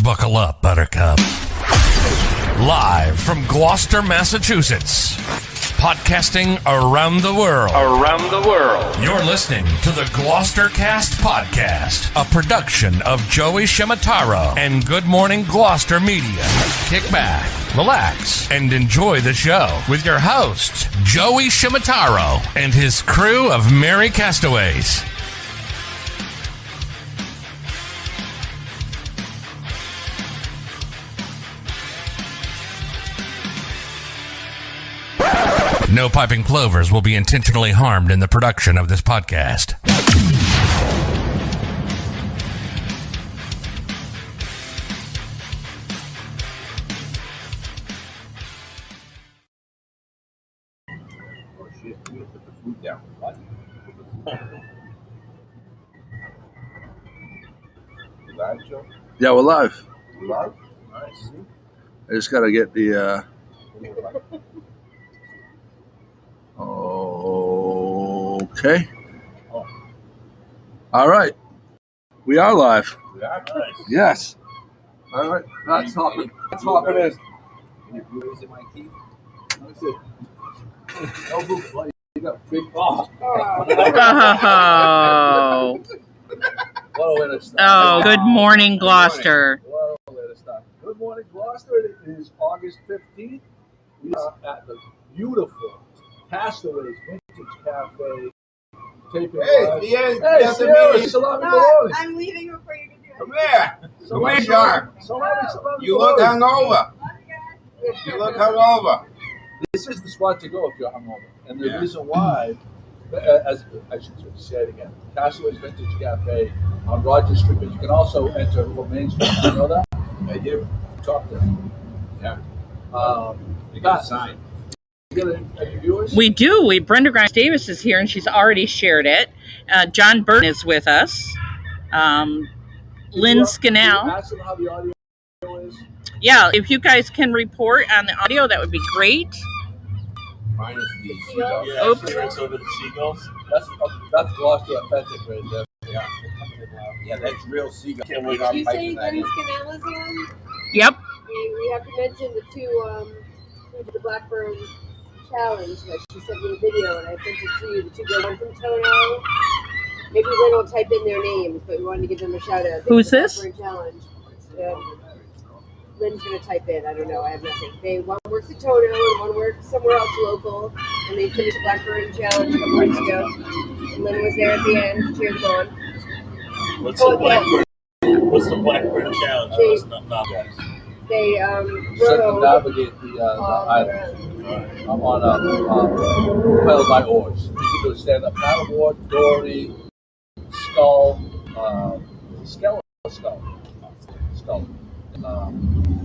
Buckle up, Buttercup. Live from Gloucester, Massachusetts. Podcasting around the world. You're listening to the GloucesterCast podcast, a production of Joey Shimataro and Good Morning Gloucester Media. Kick back, relax, and enjoy the show with your host, Joey Shimataro, and his crew of merry castaways. No piping plovers will be intentionally harmed in the production of this podcast. Oh shit, you put the food down. What? Live, Joe? Yeah, we're live. Live? Nice. I just got to get the... Okay. All right. We are live. Yeah, nice. Yes. All right. That's hopping. That's hopping in. Any blues in my teeth? That's it. No blue plate. You got big... Oh, What a way to start. good morning, Gloucester. What a way to start. Good morning, Gloucester. It is August 15th. We are at the beautiful Castaways Vintage Cafe. Taping live. Hey, Sierra, salami bologna. I'm leaving before you can do it. Come here. Come here, Shark. Salami You look bologna. hungover. You look hungover. This is the spot to go if you're hungover. And the reason why, as I should say it again, Castaways Vintage Cafe on Rogers Street, but you can also enter from Main Street. You know that? I do. Talk to them. Yeah. You got a sign. You got any viewers? We do. Brenda Grimes Davis is here, and she's already shared it. John Burton is with us. Lynn Scannell. Ask them how the audio is. Yeah, if you guys can report on the audio, that would be great. Minus the seagulls. Yeah, Oops. sure, it's over the seagulls. That's Gloucester authentic right there. Yeah, that's real seagull. Can't wait. Did you say Dennis Canal is on? Yep. We have to mention the two, the Blackburn challenge that she sent me a video and I sent it to you. The two girls, one from Tono. Maybe Lynn will type in their names, but we wanted to give them a shout out. Who's this? Blackburn challenge. Lynn's gonna type in. I don't know. I have nothing. One works at Tono and one works somewhere else local. And they finished the Blackburn challenge a couple weeks ago. And Lynn was there at the end to cheer them on. What's the Blackburn challenge? Let's not guys. They Circumnavigate the island. I'm on propelled by oars. You can do a stand-up paddleboard, dory, skull, skull.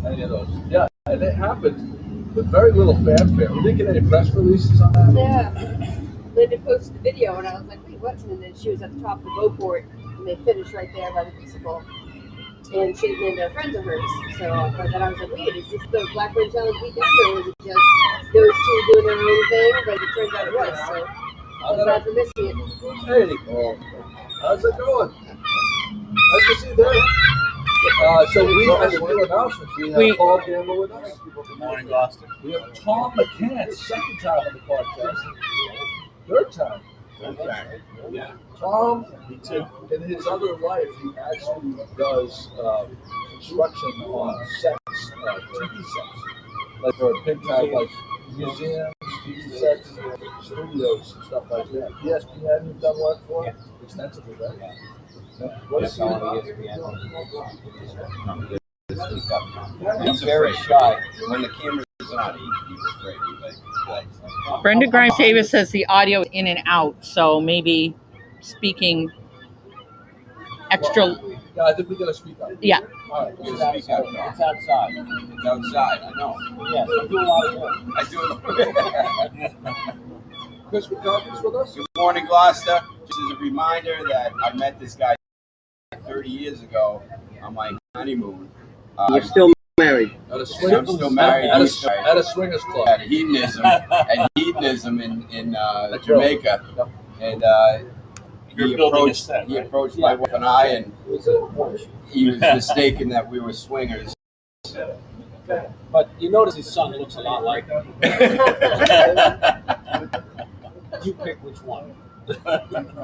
Any of those. Yeah, and it happened with very little fanfare. We didn't get any press releases on that. Yeah. Linda posted the video and I was like, wait, what? And then she was at the top of the boatport and they finished right there by the Peaceable. And she and Linda are friends of hers. So then I was like, wait, is this the Blackburn Challenge weekend or was it just those two doing their own thing? But it turns out it was. So I'm glad for missing it. Hey, how's it going? Nice to see you there. So we have some new announcements. We have Paul Gamble with us. Good morning, Gloucester. We have Tom McCann, second time on the podcast. Third time. Yeah. Tom, in his other life, he actually does construction on sets, TV sets. Like for a big time, like museums, TV sets, studios, and stuff like that. ESPN, you've done work for extensively, right? What is he about? He's very shy. When the camera's on, he was great. Brenda Grimes Davis says the audio is in and out, so maybe speaking extra. Yeah, I think we gotta speak up. Yeah. All right, It's outside. It's outside. I know. Yes, I do a lot of work. I do. Chris McCarthy's with us. Good morning, Gloucester. Just as a reminder that I met this guy 30 years ago on my honeymoon. You're still married. At a I'm swingers, still married. at a swingers club. At hedonism in Jamaica, and You're building a set, he right? approached my wife and I, and he was mistaken that we were swingers. But you notice his son looks a lot like him. You pick which one.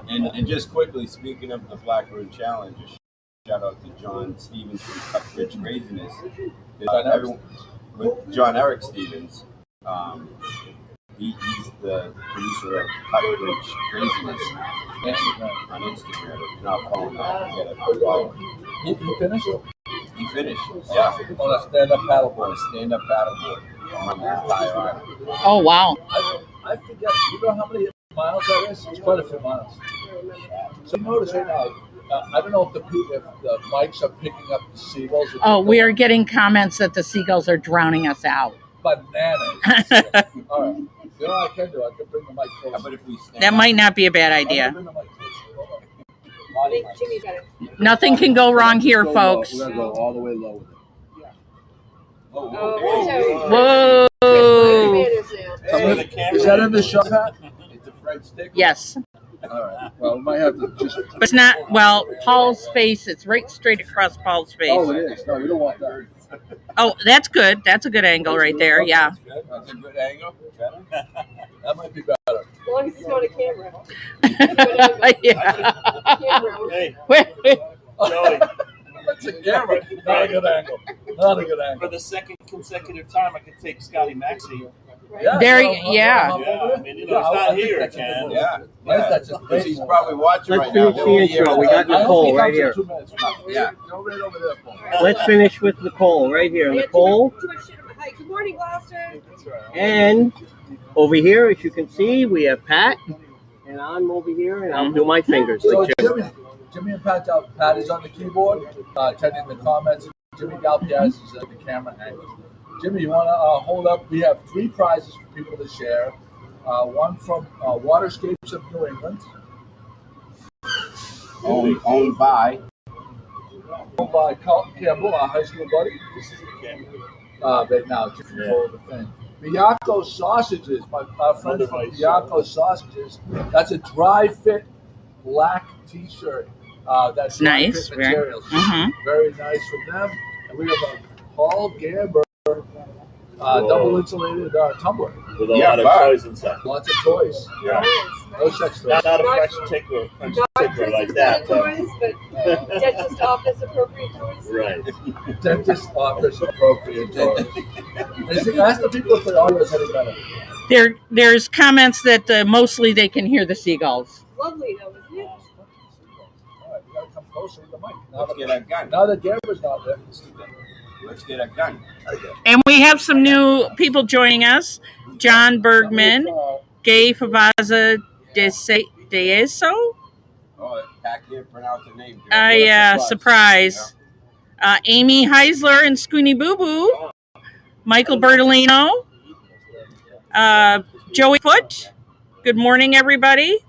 And just quickly, speaking of the Blackbird Challenge, shout out to John Stevens from Cut Rich Craziness. With John Eric Stevens, he's the producer of Cut Rich Craziness on Instagram. If you're not following that, get a follow. He finished? He finished, yeah. On a stand-up paddleboard. On a stand-up paddleboard on the entire island. Oh, wow. I forget. You know how many miles that is? It's quite a few miles. So notice right now, I don't know if the mics are picking up the seagulls. Oh, we are getting comments that the seagulls are drowning us out. Bananas. All right. You know what I can do? I can bring the mic closer. How about if we stand That up? might not be a bad I can idea. bring the mic closer. Hold on. I think Jimmy's got it. Nothing can go wrong here, Go folks. low. We're going to go all the way low with it. Whoa. Is that in the shot, Pat? It's a French stick. Yes. All right. Well, we might have to just. But it's not, well, Paul's face, it's right straight across Paul's face. Oh, it is. No, you don't want that. Oh, that's good. That's a good angle right there. Yeah. That's a good angle. That might be better. As long as it's not a camera. Yeah. Camera. Hey, Wait. Joey, That's a camera. Not a good angle. Not a good for angle. the second consecutive time, I could take Scotty Maxey. Right? There no, you- yeah. Yeah, I mean, you know, he's not here, Ken. Yeah, That's a because he's great probably watching Let's right now. finish the intro. We got Nichole right here. Yeah. Go right over there, Paul. Let's finish with Nichole right here. I got Nichole. too much shit on my height. Good morning, Gloucester. And over here, as you can see, we have Pat. And I'm over here, and I'll do my fingers. So Like Jimmy and Pat is on the keyboard, attending the comments. Jimmy Galpiaz is at the camera angle. Jimmy, you want to hold up? We have 3 prizes for people to share. One from Waterscapes of New England. Owned by. Owned by Carlton Campbell, our high school buddy. This is the camera. Right now, just control the thing. Miyako Sausages, our friend from Miyako Sausages. That's a dry fit black T-shirt. That's dry Nice. fit materials. Mhm. Very nice from them. And we have a Paul Gamber double insulated tumbler. With a Yeah, lot of but- toys inside. Lots of toys. Yeah. No sex toys. Not a Not- French tickler Not like that. toys, but dentist office appropriate toys. Right. Dentist office appropriate toys. Ask the people if the audio is any better. There's comments that mostly they can hear the seagulls. Lovely though, isn't it? All right, we gotta come closer to the mic. Let's get a gun. Now that Gamber's not there, Let's get a gun. And we have some new people joining us. John Bergman, Gay Favaza Deso. Oh, Pat can't pronounce the name. Surprise. Amy Heisler and Scoony Boo Boo. Michael Bertolino. Joey Foot. Good morning, everybody.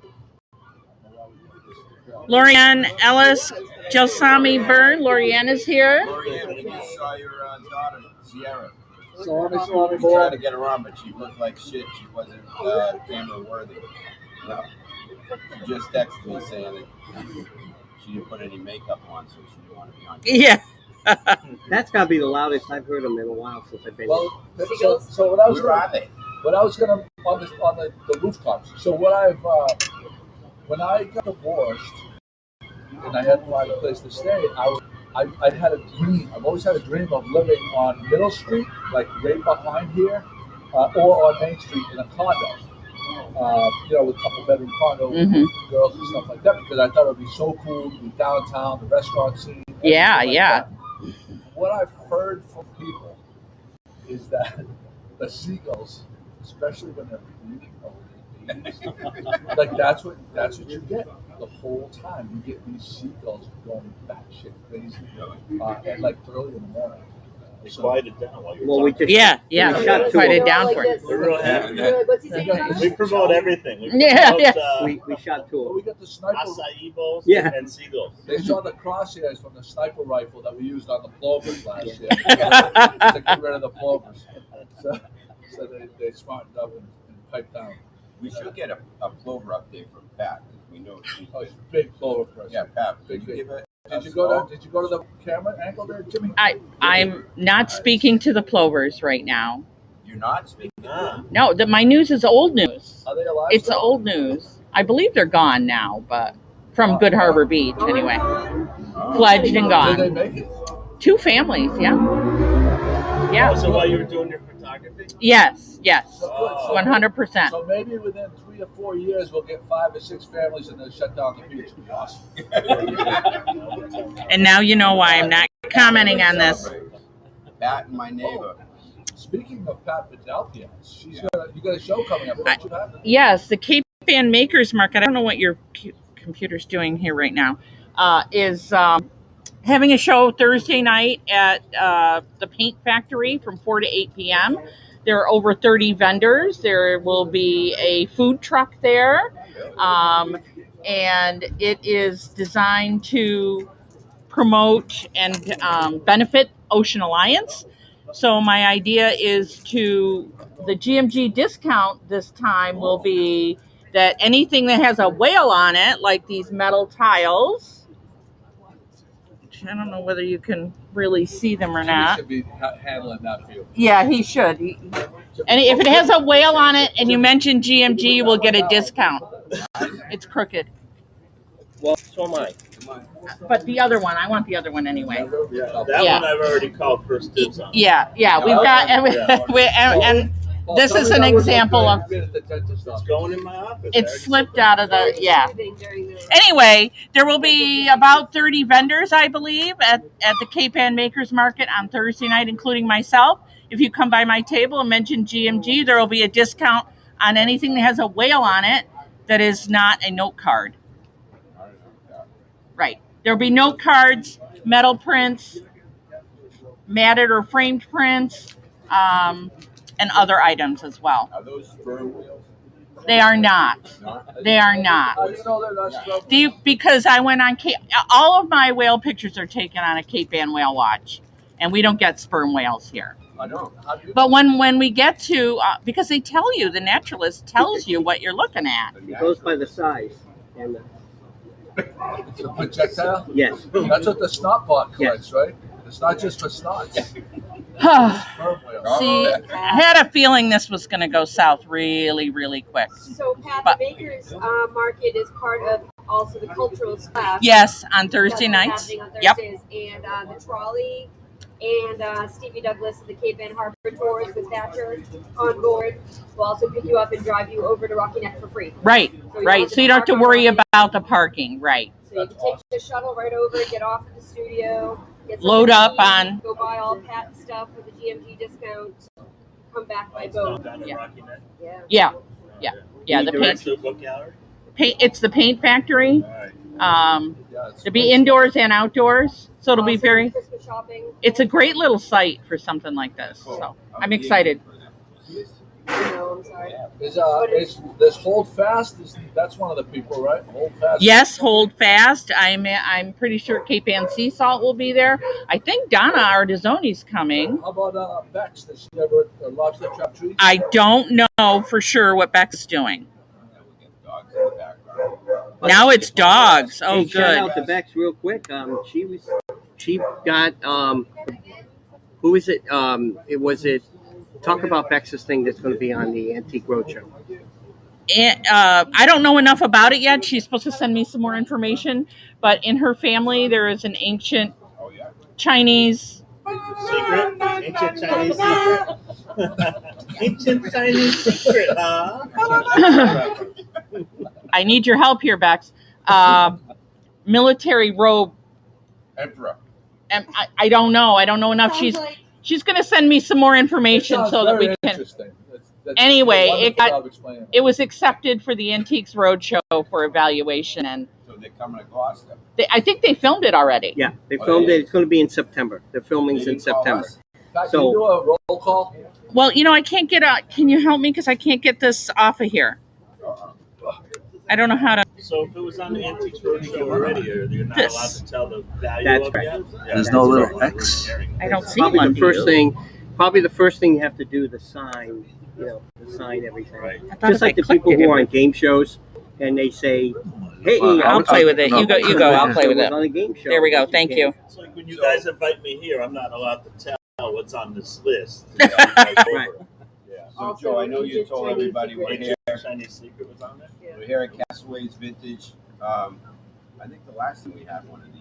Lorianne Ellis, Josami Byrne. Lorianne is here. Lorianne, we just saw your daughter, Sierra. Salami, We tried to get her on, but she looked like shit. She wasn't camera worthy. No. She just texted me saying that she didn't put any makeup on, so she didn't want to be on. Yeah. That's got to be the loudest I've heard them in a while since I've been here. well, so what I was Where gonna, are they? what I was gonna on the rooftops. So what I've when I got divorced and I had to find a place to stay, I had a dream. I've always had a dream of living on Middle Street, like right behind here, or on Main Street in a condo. With a couple bedroom condo, Mhm. girls and stuff like that, because I thought it would be so cool to be downtown, the restaurant scene. Yeah, everything like yeah. that. What I've heard from people is that the seagulls, especially when they're bleeding over, like that's what you get the whole time. You get these seagulls going batshit crazy, and like early in the morning. They quiet it down while you're Well, we talking. just Yeah. We shot two Quite of it them. down for Like it. this. They're real happy. You're like, what's he saying, Josh? We promote everything. We Yeah, promote yeah. We shot two Well, of we them. got the sniper. acai bowls Yeah. and seagulls. They saw the crosshairs from the sniper rifle that we used on the plovers last year to get rid of the plovers. So they smartened up and piped down. We should get a plover update from Pat. We know. Oh, he's a big Clover person. Yeah, Pat. Big, big. Give it. Did you go to the camera angle there, Jimmy? I'm not speaking to the Plovers right now. You're not speaking. No, my news is old news. Are they alive? It's still? old news. I believe they're gone now, but from Good Harbor Beach anyway. Fledged and Did gone. they make it? 2 families, yeah. Yeah. So while you were doing your photography? Yes, Oh. 100%. So maybe within 3 or 4 years, we'll get 5 or 6 families and then shut down the beach. Awesome. And now you know why I'm not commenting on this. Pat and my neighbor. Speaking of Pat Vidalpian, you got a show coming up, don't you, Pat? Yes, the Cape Ann Makers Market, I don't know what your computer's doing here right now, is having a show Thursday night at the Paint Factory from 4 to 8 p.m. There are over 30 vendors. There will be a food truck there, and it is designed to promote and benefit Ocean Alliance. So my idea is the GMG discount this time will be that anything that has a whale on it, like these metal tiles, which I don't know whether you can really see them or He not. should be handling that for you. Yeah, he should. And if it has a whale on it and you mention GMG, you will get a discount. It's crooked. Well, so am I. But the other one, I want the other one anyway. Yeah, that Yeah. one I've already called first dibs on. Yeah, we've got, and this is an example of, It's going in my office. it's slipped out of the, yeah. During the- Anyway, there will be about 30 vendors, I believe, at the Cape Ann Makers Market on Thursday night, including myself. If you come by my table and mention GMG, there will be a discount on anything that has a whale on it that is not a note card. Right. There will be note cards, metal prints, matted or framed prints, and other items as well. Are those sperm whales? They are not. They are not. Oh, you know they're not struggling. Because I went on all of my whale pictures are taken on a Cape Ann whale watch, and we don't get sperm whales here. I know. How do you But when we get to, because they tell you, the naturalist tells you what you're looking at. It goes by the size. And It's a projectile? yes. That's what the snot bot collects, right? It's not just for snots. See, Sperm whales. I had a feeling this was going to go south really, really quick. So, Pat, But- the Bakers Market is part of also the cultural staff. Yes, on Thursday nights. Happening on Yep. Thursdays. And the trolley and Stevie Douglas of the Cape Ann Harbor Tours with Thatcher on board will also pick you up and drive you over to Rocky Neck for free. Right, right. So you don't have to worry about the parking. Right. So you can take the shuttle right over, get off at the studio, get Load something up to eat, on- go buy all Pat stuff with the GMG discount, come back by It's not boat. down in Yeah. Rocky Neck. Yeah. Yeah, the Direct paint, to a book gallery. it's the Paint Factory. All right. Yeah, it's It'll be indoors and outdoors, so it'll be Also, very. Christmas shopping. It's a great little site for something like this. So I'm excited. No, I'm sorry. Is this Hold Fast? That's one of the people, right? Hold Fast. Yes, hold fast. I'm pretty sure Cape Ann Sea Salt will be there. I think Donna Artizzoni's coming. How about Bex? Does she ever lobster trap trees? I don't know for sure what Beck's doing. Dogs in the background. Now it's dogs. Oh, Hey, shout out good. to Bex real quick. She got who is it? Talk about Bex's thing that's going to be on the Antique Roadshow. And, I don't know enough about it yet. She's supposed to send me some more information. But in her family, there is an ancient Chinese. Secret? Ancient Chinese secret? Ancient Chinese secret, huh? I need your help here, Bex. Military robe. Emperor. And I don't know. I don't know enough. Sounds like She's going to send me some more information Sounds so that we very can. interesting. That's Anyway, a wonderful it got- job explaining It was accepted for the Antiques Roadshow for evaluation, and So they're coming to Gloucester. I think they filmed it already. Yeah, they filmed it. It's going to be in September. The filming's They in didn't call September. us. Pat, So- can you do a roll call? Well, I can't get out. Can you help me? Because I can't get this off of here. I don't know how to. So if it was on the Antiques Roadshow already, you're not This. allowed to tell the value That's of right. it? Yeah, There's that's no right. little X. I don't see Probably one. the first thing. Probably the first thing you have to do the sign. Sign everything. Right. I thought Just if I like the clicked people it, who it are on would- game shows and they say Hey, I'll play with it. You go. I'll play with it. On a game show. There we go. Thank you. It's like when you guys invite me here, I'm not allowed to tell what's on this list. Right. Yeah. So Also, Joe, I know you Ancient told Chinese everybody we're Secret. here. Chinese Secret was on there. We're here at Castaway's Vintage. I think the last time we had one of these.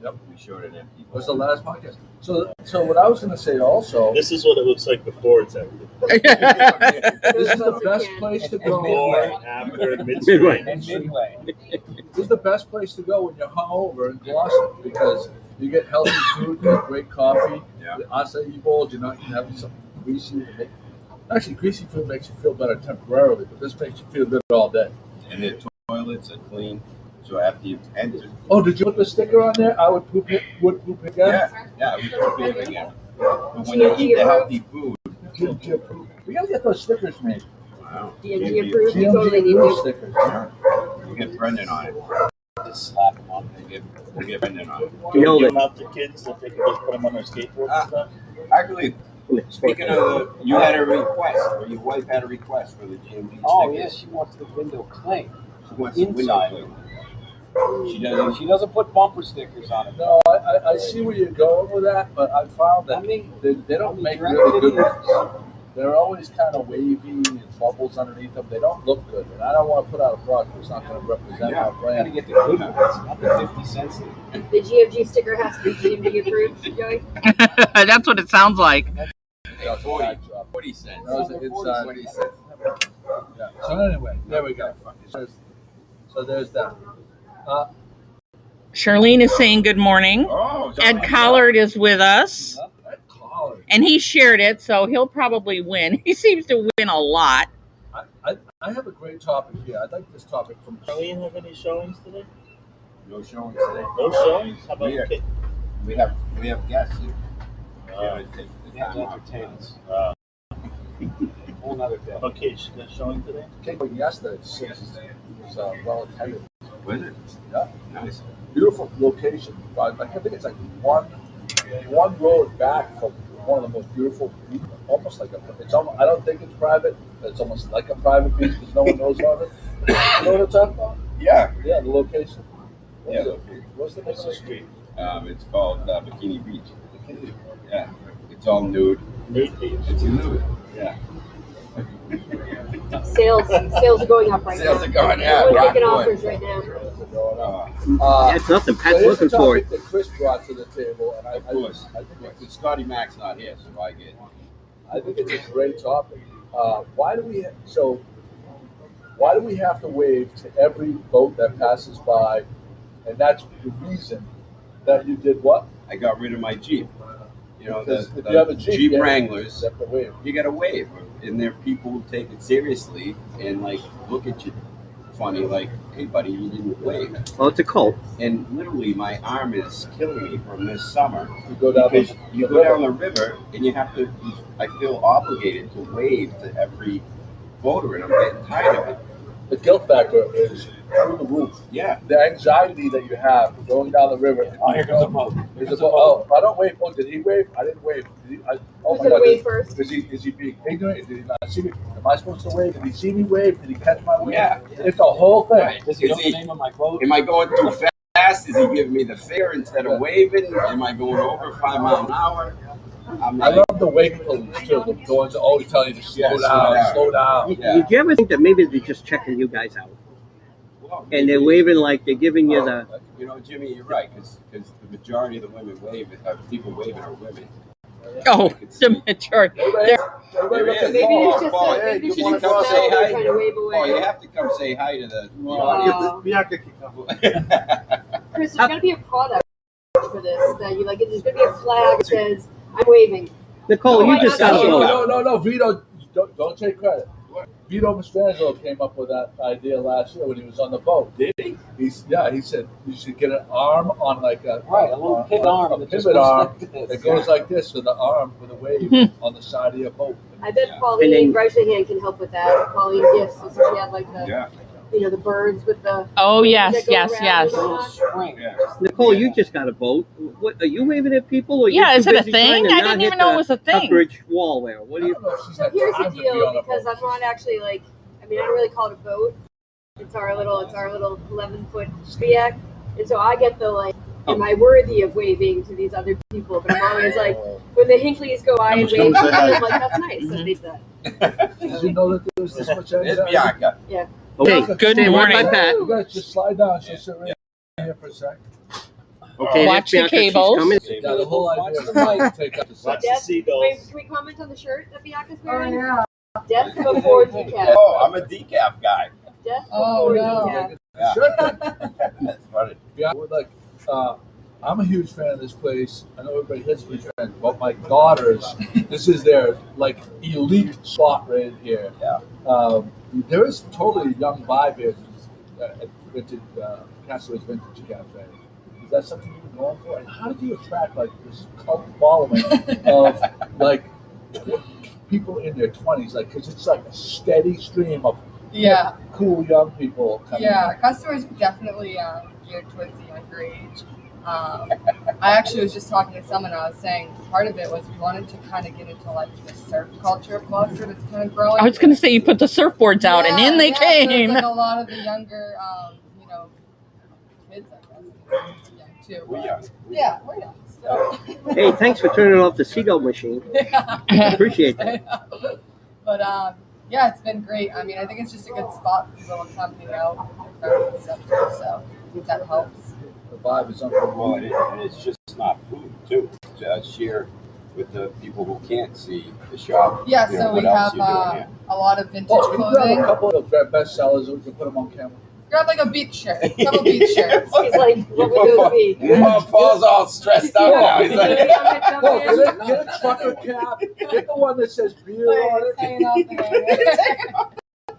Yep. We showed it empty. Was the last podcast. So what I was going to say also, This is what it looks like before it's empty. this is the best place to go. Before, after, midstream. And midway. This is the best place to go when you're hungover in Gloucester because you get healthy food, you get great coffee. Yeah. The acai bowls, you're not having something greasy. Actually, greasy food makes you feel better temporarily, but this makes you feel good all day. And the toilets are clean. So after you enter, Oh, did you put the sticker on there? I would poop it. Would poop it again. yeah, we should be again. But when you eat the healthy food, GMG approved. We gotta get those stickers made. wow. DMG approved. You GMG totally need approved to. stickers. You get Brendan on it. Just slap him on. You get Brendan on it. Do you Nailed give it. them out to kids that they can just put them on their skateboards and stuff? Actually, speaking of, you had a request, or your wife had a request for the GMG Oh stickers. yes, she wants the window clean. She wants the window Inside. clean. She doesn't put bumper stickers on it. No, I see where you're going with that, but I found that they don't make really good ones. They're always kind of wavy and bubbles underneath them. They don't look good, and I don't want to put out a product that's not going to represent Yeah, our gotta brand. get the good ones, not the 50 cents. The GMG sticker has to be GMG approved, Joey. That's what it sounds like. That's a bad job. 40 cents. That was the inside. 40 cents. Yeah. So anyway, there we go. So there's that. Charlene is saying good morning. Oh, Ed Collard is with us, That collar. and he shared it, so he'll probably win. He seems to win a lot. I have a great topic here. I'd like this topic from Charlene have any showings today? No showings today. No showings? How about Yeah. kids? We have guests here. They have to entertain us. Whole nother day. Okay, she got showing today? came yesterday. It was well attended. Was it? Yeah. Nice. Beautiful location. I think it's like one road back from one of the most beautiful, almost like it's almost, I don't think it's private, but it's almost like a private beach because no one knows about it. You know what I'm talking about? Yeah. Yeah, the location. Yeah. What's the name of the street? It's called Bikini Beach. Yeah. It's all nude. Nude beach. It's nude. Yeah. Sales are going up right Sales now. are going, yeah, Everyone's making Rockwood. offers right now. That's nothing. Pat's here's looking the for it. topic that Chris brought to the table, and Of course. I think But Scotty Mac's not here, so I get it. I think it's a great topic. Why do we have to wave to every boat that passes by? And that's the reason that you did what? I got rid of my Jeep. You know, Because if you have a Jeep, yeah, Wranglers, you have to wave. you gotta wave. And there are people who take it seriously and like look at you funny, like, hey buddy, you didn't wave. Oh, it's a cult. And literally my arm is killing me from this summer. You go down Because the, you go down the river and you have to, I feel obligated to wave to every boater and I'm getting tired of it. the guilt factor is through the roof. Yeah. The anxiety that you have going down the river. Oh, here comes a boat. There's a boat. Oh, if I don't wave. Oh, did he wave? I didn't wave. Did he, oh Who's my gonna God. wave first? Is he being ignorant? Did he not see me? Am I supposed to wave? Did he see me wave? Did he catch my wave? Yeah. It's a whole thing. Right. Does he know Is the he- name of my boat? Am I going too fast? Is he giving me the fare instead of waving? Am I going over 5 miles an hour? I'm I like, love the wake police too. The ones that always tell you to slow Yeah, down, slow down. slow down. Did Yeah. you ever think that maybe they're just checking you guys out? well, And they're waving like they're giving you the. You know, Jimmy, you're right, because the majority of the women people waving are women. Oh, the majority. Everybody There look is. at Maybe Paul. it's just Paul, a, maybe you it's wanna just a come smell say they're hi? trying to wave Oh, away. you have to come say hi to the Aw. Chris, there's gonna be a product for this that you like. There's gonna be a flag that says "I'm waving." Nicole, Oh, you just got a no, vote. No, Vito, don't take credit. Vito Mastrangelo came up with that idea last year when he was on the boat. Did he? He said you should get an arm on like a Right, a little pivot arm a that just pivot goes arm like this. that goes like this with the arm with a wave on the side of your boat. I bet Yeah. Pauline And then- Reichenhand can help with that. Pauline Gifts, so she had like the Yeah. the birds with the. Oh, yes, that go yes, around yes. and whatnot. Spring. Yeah. Nicole, you just got a vote. What are you waving at people? Or Yeah, you is too it a busy thing? trying to I not didn't hit even know the it was a thing. Tuckbridge wall there. What do you? I don't know if she's So had here's the time to be on deal, a because boat. I'm not actually like. I mean, I don't really call it a boat. It's our little 11-foot Zodiac, and so I get the like, am I worthy of waving to these other people? But I'm always like, when the Hinckleys go by and wave to me, I'm like, that's nice that they did that. Did you know that there was this much There's anxiety? Bianca. Yeah. Okay, Good stand right by morning. Pat. You guys just slide down. She'll sit right here for a sec. Okay, Watch that's the Bianca. She's cables. coming. Yeah, the whole idea is to take up the Watch set. the seagulls. Wait, can we comment on the shirt that Bianca's Oh wearing? yeah. Death before decaf. Oh, I'm a decaf guy. Death Oh, before no. decaf. Yeah. Sure. That's funny. Yeah, we're like, I'm a huge fan of this place. I know everybody here's a huge fan, but my daughters, this is their like elite spot right here. Yeah. There is totally a young vibe here at Vintage Castaway's Vintage Cafe. Is that something you're going for? And how did you attract like this cult following of like people in their 20s? Like, because it's like a steady stream of Yeah. cool young people coming. Yeah. Customers definitely geared towards the younger age. I actually was just talking to someone. I was saying part of it was we wanted to kind of get into like the surf culture of Gloucester that's kind of growing. I was going to say you put the surfboards out, and in they So came. it's like a lot of the younger, kids, I guess, young too. We're but- young. Yeah, we're young. So. Hey, thanks for turning off the seagull machine. Appreciate that. But yeah, it's been great. I mean, I think it's just a good spot for people to come, and stuff too. So I think that helps. The vibe is Well, unbelievable. and it's just not food, too. To share with the people who can't see the shop. Yeah, you know, so what we else have you're doing here. a lot of vintage Oh, we grab a clothing. couple of their best sellers and we can put them on camera. Grab like a beach shirt, a couple beach shirts. He's like, what would those be? Your mom Paul's all stressed out now. He's like, Well, get a trucker cap. Get the one that says beer on It's it. hanging off the hanger.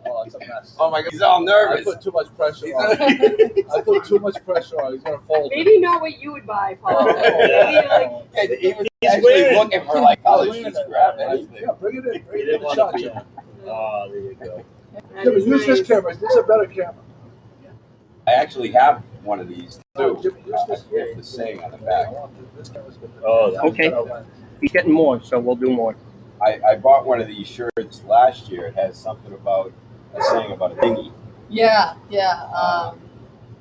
Oh, it's a mess. oh my God, he's all I nervous. put too much pressure on him. I put too much pressure on him. He's gonna fold. Maybe not what you would buy, Paul. Maybe like, Yeah, he was He's actually wearing- looking for like college just grab anything. Yeah, bring it in. Bring You it didn't in the want shot, to be. Jim. Oh, there you go. that Yeah, but is use this nice. camera. This is a better camera. I actually have one of these Oh, too. Jimmy, use this. I have the saying on the back. This camera's good. Oh, Okay. He's getting more, so we'll do more. I bought one of these shirts last year. It has something about a saying about a dinghy. Yeah.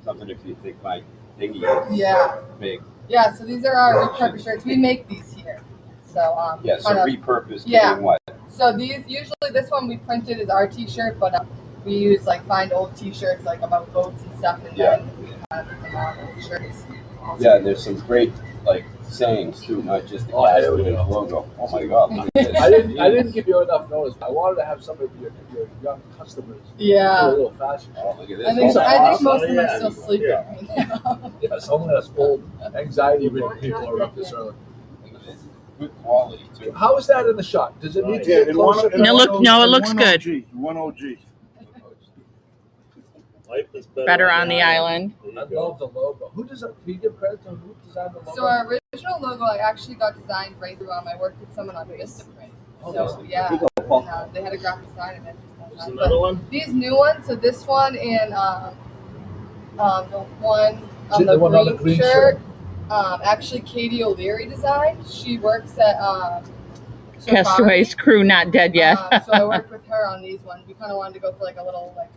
Something if you think my dinghy is Yeah. big. Yeah, so these are our repurposed shirts. We make these here. So Yeah, so kind of- repurposed Yeah. doing what? so these usually this one we printed is our t-shirt, but we use like find old t-shirts like about boats and stuff, and Yeah. then we kind of put them on old shirts. Yeah, and there's some great like sayings too, not just the Oh, there we Castaway go. logo. Oh my God! Look at this. I didn't give you enough notice. I wanted to have some of your young customers do a Yeah. little fashion. Oh, look at this. I think Those are most awesome. of them are Yeah. still sleeping right now. Yes, only us old anxiety-ridden people are up this early. Look at this. Good quality too. How is that in the shot? Does it need to Yeah, get in one, closer? in No, one look- O- no, it in looks one good. OG, one OG. Life is Better on the island. There you I go. love the logo. Who does it? Can you give credit to who designed the logo? So our original logo I actually got designed right through. I worked with someone on Vistaprint. So yeah, Here you go, Paul. and, they had a graphic designer that There's just another one. these new ones, so this one and the one See on the one on the green green shirt, actually Katie O'Leary designed. She works at Safari. Castaway's crew not dead yet. So I worked with her on these ones. We kind of wanted to go for like a little like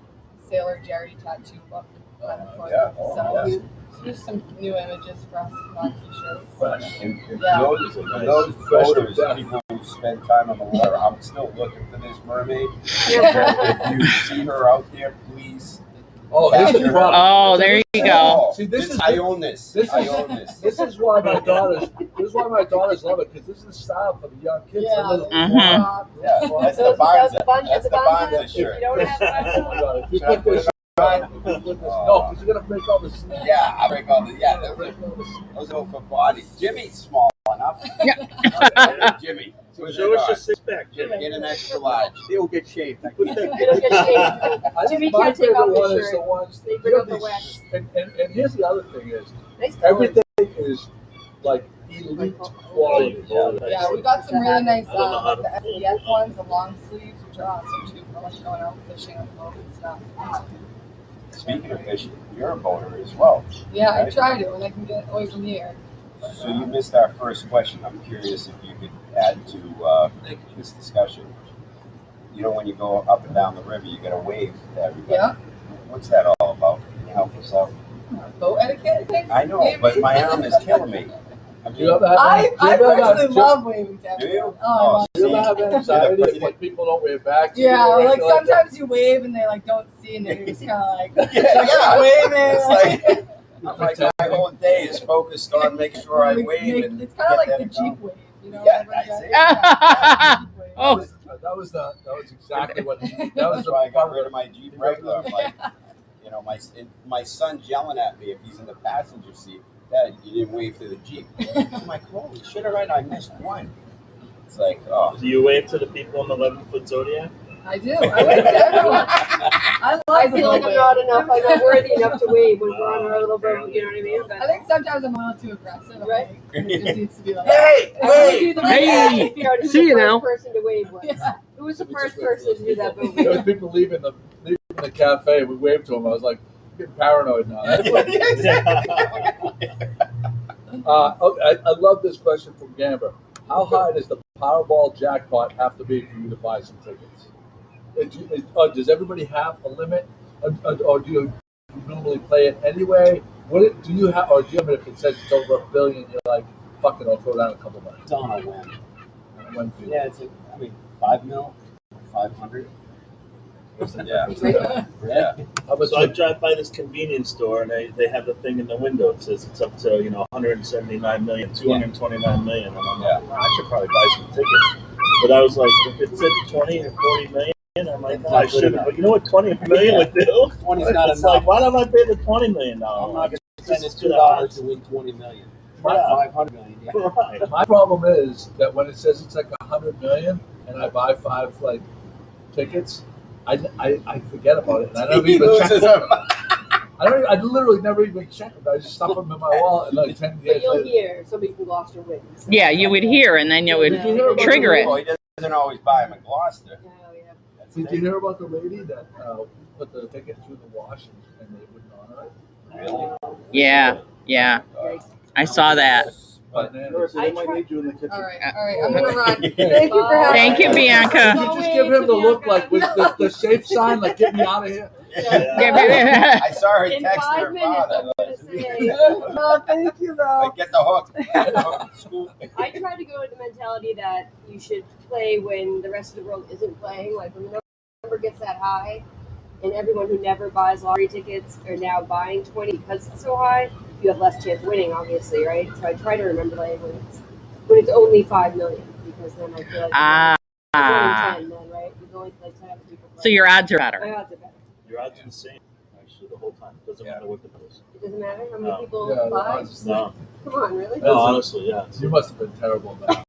Sailor Jerry tattoo look. Kind of fun. yeah. So Yeah. here's some new images for us on t-shirts. And Yeah. those photos, people who spend time on the water, I'm still looking for this mermaid. Yeah. If you see her out there, please. Oh, here's the problem. Oh, there you go. See, this is- I own this. this I is- own this. This is why my daughters. This is why my daughters love it because this is the style for the young kids. Yeah. The little- Mhm. Yeah, that's the Those- Barnes. those bunch- That's the the Barnes- Barnes You shirt. don't have Oh my that. God, if you Should I put put this it on, if you put this, no, because you're gonna break all this. Yeah, I break all the. Yeah, Break all this. those are for body. Jimmy's small enough. Jimmy. where's Show that us your dog? six pack, Get Jimmy. an extra large. They'll get shaved. It'll get shaved. I think Jimmy my can't take favorite off his one is shirt. the ones. They bring out the wax. And here's the other thing is Nice color. everything is like elite quality. Yeah, we got some really nice I don't know how to the fold FDF it. ones, the long sleeves, which are awesome too for like going out fishing on the boat and stuff. Speaking of fishing, you're a boater as well. Yeah, I try to when I can get away from here. So you missed our first question. I'm curious if you could add to this discussion. You know, when you go up and down the river, you got to wave to everybody. Yeah. What's that all about? Help us out. Boat etiquette thing? I know, but my arm is killing me. I Do you ever have? I personally love waving to Do you? everyone. Oh, Do you ever have anxiety if like people don't wave back? To yeah, you or like anything that? sometimes you wave and they like don't see and you're just kind of like Yeah. waving. It's like, I'm like my whole day is focused on making sure I wave. And it's kind of like get the that Jeep done. wave, you know? Yeah, everybody that's does? it. Yeah. Oh. That was exactly what. That was That's why I got rid of my Jeep Wrangler. I'm like, you know, my son's yelling at me if he's in the passenger seat. Dad, you didn't wave to the Jeep. I'm like, holy shit, all right, I missed one. It's like, oh. Do you wave to the people in the 11-foot Zodiac? I do. I wave to everyone. I love I feel like I'm not enough. I'm not worthy enough to wave when we're on our little boat. You know what I mean? But I think sometimes I'm a little too aggressive. Right. Like, it just needs to be like, Hey, wait! Hey, who's see the you first now. person to wave was? Yeah. Who was the first person to do that boat There was wave? people leaving the cafe. We waved to them. I was like, getting paranoid now. Okay, I love this question from Gamber. How high does the Powerball jackpot have to be for you to buy some tickets? Does everybody have a limit, or do you normally play it anyway? Do you have it if it says it's over $1 billion, you're like, fuck it, I'll throw down a couple bucks. It's on a whim. When do you- Yeah, it's 5 mil, 500. Yeah. Yeah. How about So I you? drive by this convenience store and they have the thing in the window. It says it's up to 179 million, 229 million. And I'm like, well, I should probably buy some tickets. But I was like, if it said 20 or 40 million, I'm like, oh, I shouldn't. But you know what 20 million would do? 20 is not It's enough. like, why don't I pay the $20 million? I'm not going to spend Just $2 to win 20 million. Yeah. 500 million. Yeah. Right. My problem is that when it says it's like 100 million and I buy 5 like tickets, I forget about it and I never He even check loses them. them. I literally never even check them. I just stuff them in my wallet and like 10 But years you'll later. hear somebody from Gloucester wins. Yeah, you would hear, and then it would Did you hear about trigger the- it. Well, he doesn't always buy them at Gloucester. Oh, yeah. That's Did the you thing. hear about the lady that put the ticket through the wash and they wouldn't honor it? Really? Yeah. I saw that. Bananas. I try- all right, I'm gonna run. Thank you for having Thank you, me. Bianca. Did you just give him the look like with the safe sign, like get me out of here? Yeah. I saw her In text 5 her minutes, father. I'm going to say, Oh, thank you, though. Like, get the hook. Get the hook. Scoop. I try to go with the mentality that you should play when the rest of the world isn't playing. Like when the number gets that high, and everyone who never buys lottery tickets are now buying 20 because it's so high, you have less chance of winning, obviously, right? So I try to remember playing when it's only 5 million, because then I feel like Ah. 1 in 10, then, right? You're going to like 10 other people. So your odds are My better. odds are better. Your odds are the same, actually, the whole time. It doesn't matter what the is. It doesn't matter how many No. people Yeah, buy. odds. No, Come on, really? no, honestly, yeah. You must have been terrible, man.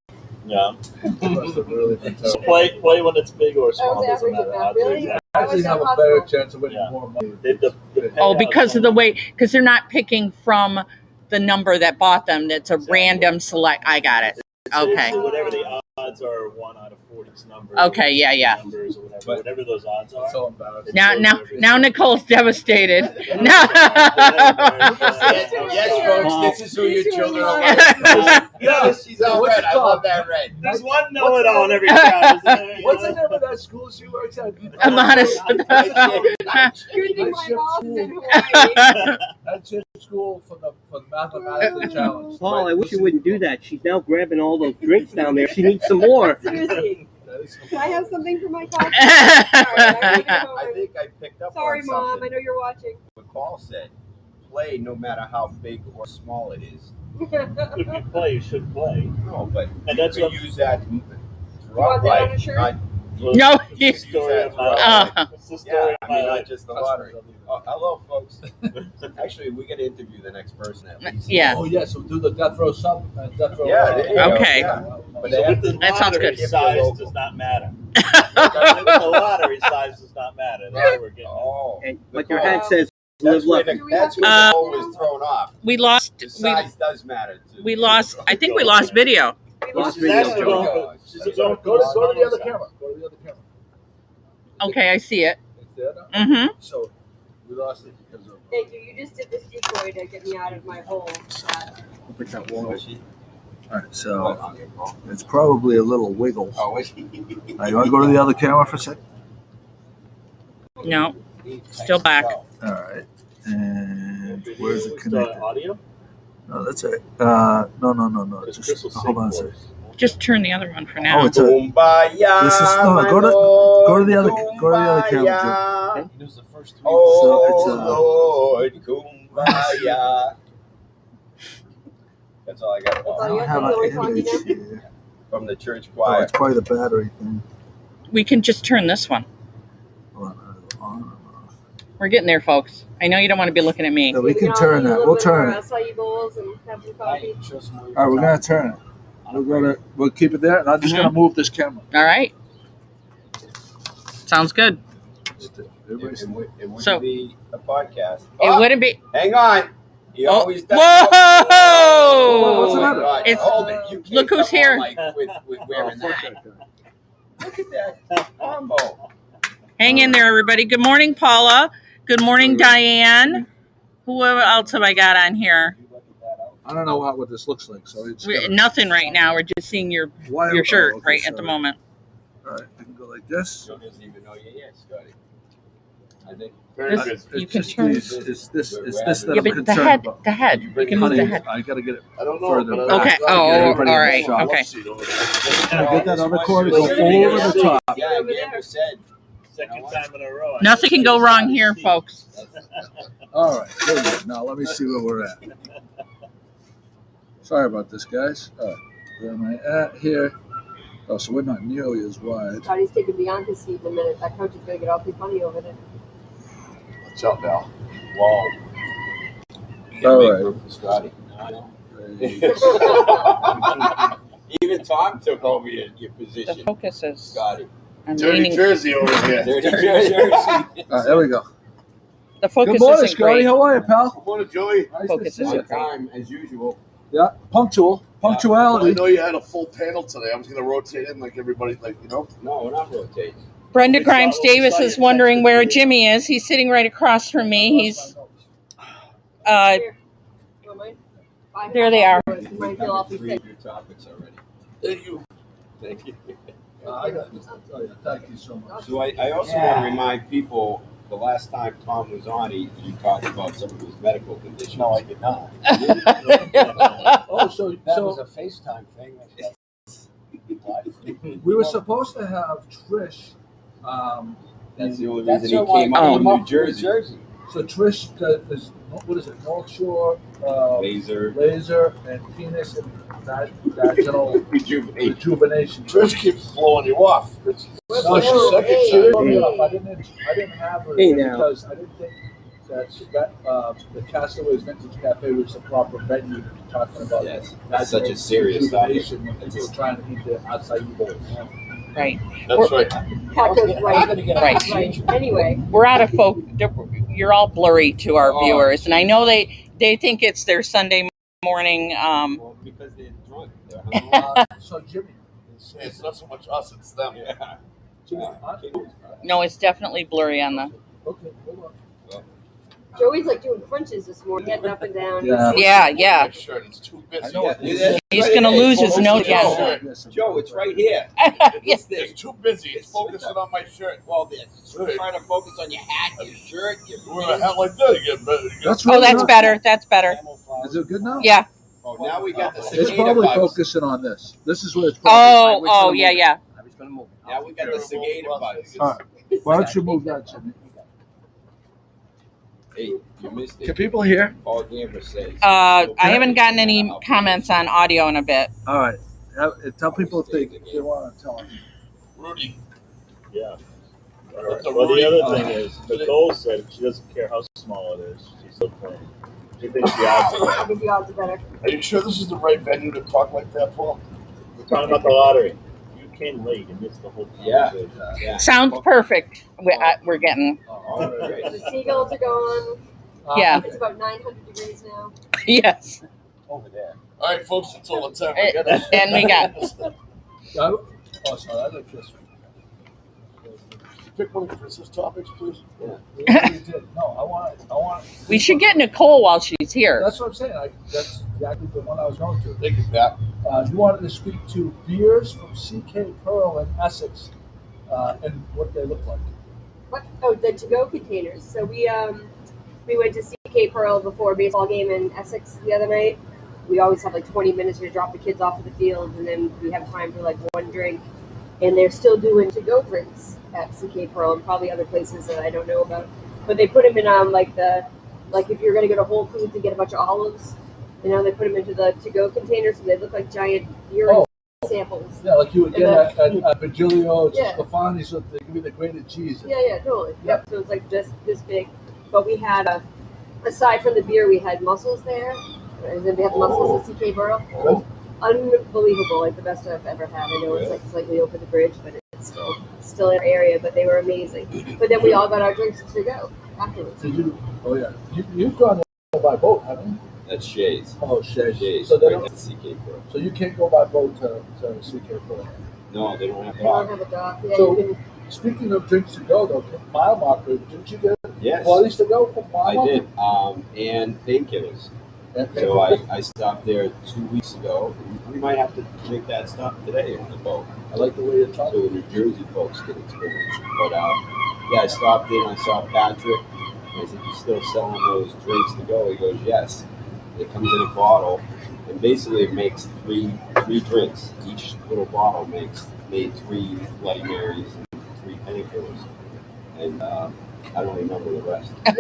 Yeah. You must have really been Just terrible. play when it's big or I small, was doesn't average at matter. that, Odds are really? exact. I actually have a better chance of winning Yeah. more money. The Oh, payout because of the way, because they're not picking from the number that bought them. That's a Exactly. random select. I got it. Okay. So whatever the odds are, 1 out of 40 numbers. Okay, yeah. Numbers or whatever those odds are. It's so embarrassing. Now Nicole's devastated. No. Yes, folks, this is who your children are like. Yes, she's all red. I love that red. There's one know-it-all in every crowd, isn't there? What's the name of that school she works at? I'm honest. Good thing my Nice ship boss is in school. Hawaii. That's your school for the mathematically challenged. Paul, I wish you wouldn't do that. She's now grabbing all those drinks down there. She needs some more. Seriously. That is- Can I have something for my coffee? Sorry, I I think I picked up Sorry, on Mom. I something. know you're watching. What Paul said. Play no matter how big or small it is. If you play, you should play. No, but And you that's can what- use that want throughout that on a life. shirt? Not, No. It's the story of my life. It's the story yeah, of I my mean, not life. just the lottery. Oh, hello, folks. Actually, we got to interview the next person at least. Yeah. Oh yes, we'll do the death row death row. Yeah, there you go. Okay. Yeah. But So they with the That sounds lottery, good. size does not matter. With the lottery, size does not matter. That's what we're getting at. Oh, But your head says that's live where lucky. the goal was thrown off. We lost. The size does matter. Too. We lost. I think we lost video. Lost She's video. actually going for- she's going for Go to the small other size. camera. Go to the other camera. Okay, I see it. It's there now? Mm-hmm. So we lost it because of. Thank you. You just did this decoy to get me out of my hole. All right, so it's probably a little wiggle. Oh, is he? Now, you want to go to the other camera for a second? No, still back. All right. And where's it Start connected? audio? No, that's it. No. Because Just Chris will hold on a sing second. for us. Just turn the other one for now. Oh, it's a. Kumbaya, This is no. my Go to Lord, the other. Go to the other camera. Kumbaya. Jim. It was the first 3 Oh, So it's, Lord, Kumbaya. That's all I got. Oh, I don't you have have an to always image here. From the church Oh, choir. it's probably the battery thing. We can just turn this one. Hold on. We're getting there, folks. I know you don't want to be looking at me. Yeah, we can all turn eat a that. little We'll bit turn of our it. acai bowls and have some coffee. All right, we're gonna turn it. We'll keep it there, and I'm just gonna move this camera. All right. Sounds good. Everybody's- It wouldn't So- be a podcast. It wouldn't be. Hang on. He Oh. always does. Whoa! Oh, What's the my matter? God. It's- Hold it. You can't look who's come on here. Like with wearing fuck that. that guy. Look at that combo. Hang in there, everybody. Good morning, Paula. Good morning, Diane. Who else have I got on here? I don't know what this looks like, so it's Nothing right now. We're just seeing your shirt right at the moment. All right, I can go like this. Joe doesn't even know you're here, Scotty. I think. Very This- good. You can It's turn. this that Yeah, I'm but the concerned head, about. the head. You can move Honey, the head. I gotta get it. I don't know. Further but back. Okay. Get everybody all in the right. shot. Okay. Get that other cord and Well, go you're over gonna the top. Yeah, I never said. Second time in a row. Nothing can go wrong here, folks. All right, there we go. Now let me see where we're at. Sorry about this, guys. All right, where am I at here? Oh, so we're not nearly as wide. Scotty's taking beyond his seat in a minute. That coach is going to get awfully funny over there. Watch out now. Whoa. All right. Scotty. Hey, Even Tom took over your The position. focus is. Scotty. I'm Dirty leaning. Jersey over here. Dirty Jersey. all right, there we go. The focus Good morning, isn't Scotty. great. How are you, pal? Good morning, Joey. Nice Focus to see isn't you. On time, as usual. Yeah, punctual. I Punctuality. know you had a full panel today. I was going to rotate in like everybody, No, we're not rotating. Brenda We saw- Grimes we Davis saw is your wondering text where today. Jimmy is. He's sitting right across from me. He's Here. You want mine? Bye. There they are. You might feel awfully Three sick. of your topics already. Thank you. Thank you. I got this. Oh, yeah. Thank you so much. So I also want to remind people, the last time Tom was on, you talked about some of his medical conditions. No, I did not. Oh, so a FaceTime thing. we were supposed to have Trish. That's the only reason he came up from New Jersey. So Trish is what is it? North Shore Laser. laser and penis and vaginal rejuvenation. Trish keeps blowing you off. No, she Whoa, said hey, she didn't blow me hey. off. I didn't have her Hey, there now. because I didn't think that the Castaways Vintage Cafe was the proper venue to be talking about. Yes, vaginal that's such a serious topic. rejuvenation when people are trying to eat their acai bowls. right. That's right. Tacos, right. Anyway, We're out of focus. You're all blurry to our Oh, viewers, and I know they think it's their Sunday morning. Well, because they're drunk. They're hungover. So Jimmy, It's not so much us, it's them. Yeah. Jimmy, No, it's definitely blurry on the. okay, hold on. Joey's like doing crunches this morning, getting up and down. Yeah. Yeah. My shirt, it's too busy. I know it. Yeah, He's right gonna here. lose his Focus nose on again. your shirt. Joe, it's right here. Yes. It's too busy. It's focusing on my shirt. Well, it's trying to focus on your hat, your shirt, your Wear a hat like that, you get better. That's Oh, really that's not- better. That's better. Is it good now? Yeah. Oh, now we got the It's cicada probably bugs. focusing on this. This is where it's probably. Oh, yeah, yeah. I was going to move it. Now we got the cicada bugs. All right. Why don't you move that, Jimmy? Hey, you missed Can it. people hear? Paul Gamber says. I haven't gotten any comments on audio in a bit. All right. Tell people if they want to tell them. Rudy. Yeah. That's a Well, the Rudy. other thing is, Nichole said she doesn't care how small it is. She's still playing. She thinks the odds are I think the odds are better. Are you sure this is the right venue to talk like that, Paul? We're talking about the lottery. You came late and missed the whole Yeah. conversation. Yeah. Sounds perfect. We're getting. All right. The seagulls are gone. Yeah. It's about 900 degrees now. Yes. Over there. All right, folks, that's all the time we got. And we got. Oh, sorry. I like this one. Pick one of Chris's topics, please. We already did. No, I want. We should get Nichole while she's here. That's what I'm saying. That's exactly the one I was going to. Thank you, Pat. You wanted to speak to beers from CK Pearl in Essex, and what they look like. What? Oh, the to-go containers. So we We went to CK Pearl before a baseball game in Essex the other night. We always have like 20 minutes to drop the kids off at the field, and then we have time for like one drink. And they're still doing to-go drinks at CK Pearl and probably other places that I don't know about. But they put them in like if you're gonna go to Whole Foods and get a bunch of olives, they put them into the to-go containers, so they look like giant urine samples. Yeah, like you would get at Virgilio, Yeah. Scafani, so they give you the grated cheese. Yeah, totally. Yep. So it's like just this big. But we had aside from the beer, we had mussels there. And then we have mussels at CK Pearl. Good. Unbelievable, like the best I've ever had. I know it's like slightly over the bridge, but it's still in our area. But they were amazing. But then we all got our drinks to go afterwards. Did you? Oh yeah. You've gone there by boat, haven't you? That's Shay's. Oh, Shays. Shay's. So they Right don't. next to CK Pro. So you can't go by boat to CK Pearl. No, they don't have They don't that. have a dock. Yeah, So- you Speaking of drinks to go, though, Mile Marker, didn't you get Yes, parties to go from Mile I Marker? did. And painkillers. And So I stopped there 2 weeks ago. We might have to make that stop today on the boat, I like the way you're so talking. the New Jersey folks can experience it. But yeah, I stopped in. I saw Patrick. I said, "You still selling those drinks to go?" He goes, "Yes." It comes in a bottle, and basically it makes three drinks. Each little bottle made 3 Bloody Marys and 3 painkillers, and I don't remember the rest. Did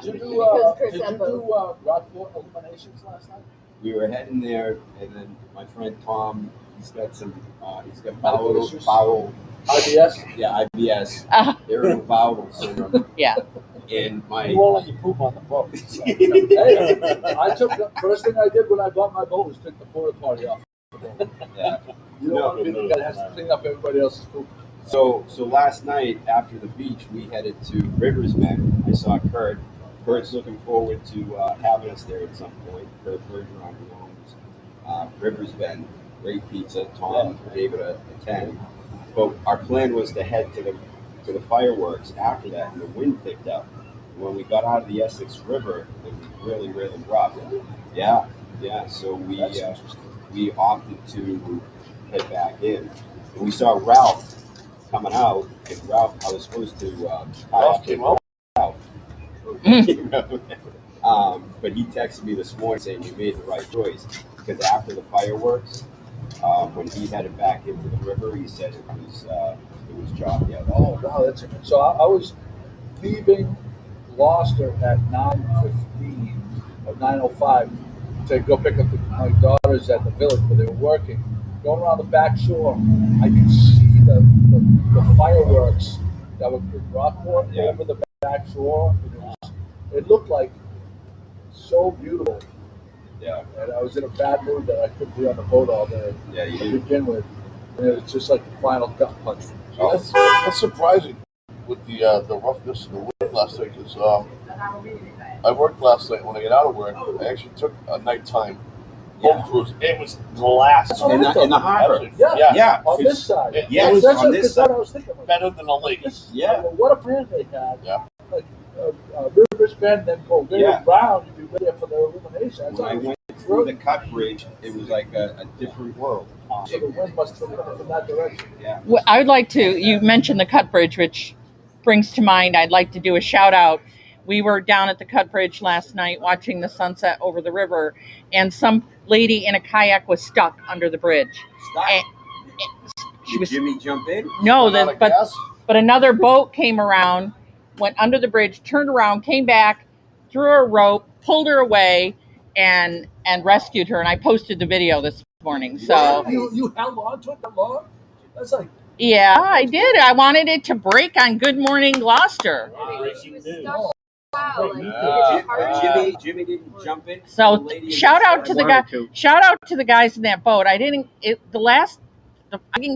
you do, Because Chris did you had do Rockport eliminations last night? We were heading there, and then my friend Tom, he's got Medical issues? bowel, IBS? yeah, IBS, Uh, irritable bowel syndrome, yeah. and my You won't let you poop on the boat. Hey, I took the first thing I did when I bought my boat was take the porta potty off. yeah. You don't want to be the guy that has to clean up everybody else's poop. So last night after the beach, we headed to Rivers Bend. I saw Kurt. Kurt's looking forward to having us there at some point. Kurt Bergeron owns Rivers Bend. Great pizza. Tom gave it a 10. But our plan was to head to the fireworks after that, and the wind picked up. When we got out of the Essex River, it was really, really rough. Yeah. So we opted to head back in. And we saw Ralph coming out, and Ralph, I was supposed to Ralph came out. But he texted me this morning saying you made the right choice, because after the fireworks, when he headed back into the river, he said it was choppy out. Oh, wow, that's it. So I was leaving Gloucester at 9:15 or 9:05 to go pick up my daughters at the village where they were working. Going around the back shore, I could see the fireworks that were in Rockport over the back shore. It looked like so beautiful. Yeah. And I was in a bad mood that I couldn't be on the boat all day Yeah, you to did. begin with. And it was just like the final gut punch. So that's surprising with the roughness and the wind last night, because I worked last night. When I get out of work, I actually took a nighttime boat cruise. It was glass. Oh, In the harbor. Yeah. On It's- this side. Yeah, was that's on what, this that's side. what I was thinking. Like, better than a lake. Yeah. Well, what a plan they had. Yeah. Like Rivers Bend, then go very round. You'd be ready for the elimination. When I went through the cut bridge, it was like a different world. So the wind must have come from that direction. Yeah. Well, I would like to, you mentioned the Cut Bridge, which brings to mind, I'd like to do a shout out. We were down at the Cut Bridge last night watching the sunset over the river, and some lady in a kayak was stuck under the bridge. Stop. And she Did was Jimmy jump in? no, Run out of but gas? but another boat came around, went under the bridge, turned around, came back, threw her a rope, pulled her away, and rescued her. And I posted the video this morning. So You held on to it that long? That's like, yeah, I did. I wanted it to break on Good Morning Gloucester. she was stuck. Wow, like, But Jimmy didn't jump in. So The lady in shout out to the guy. wanted to. Shout out to the guys in that boat. I didn't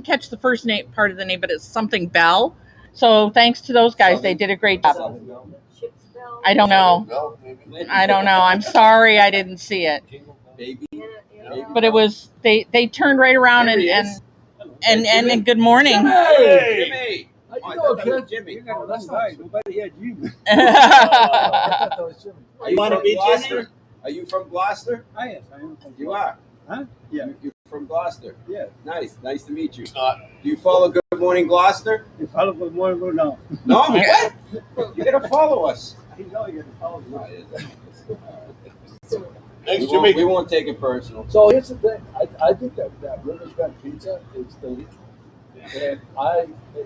catch the first name part of the name, but it's something Bell. So thanks to those guys, they did a great job. Chips Bell. I don't know. No, maybe. I don't know. I'm sorry I didn't see it. Baby. Yeah. But it was they turned right around There he and is. and good morning. Jimmy! how Oh, I you thought doing, that was kid? Jimmy. Oh, that's not Nobody had you. I thought that was Jimmy. Are you wanna from be Gloucester? Jimmy? Are you from Gloucester? Ah, yes, I am from You are. Huh? Yeah. You're from Gloucester. Yeah. Nice to meet you. It's not. Do you follow Good Morning Gloucester? You follow for more, no. No. What? You gotta follow us. Thanks, Jimmy. We won't take it personal. So here's the thing. I think that Rivers Bend Pizza is delicious. And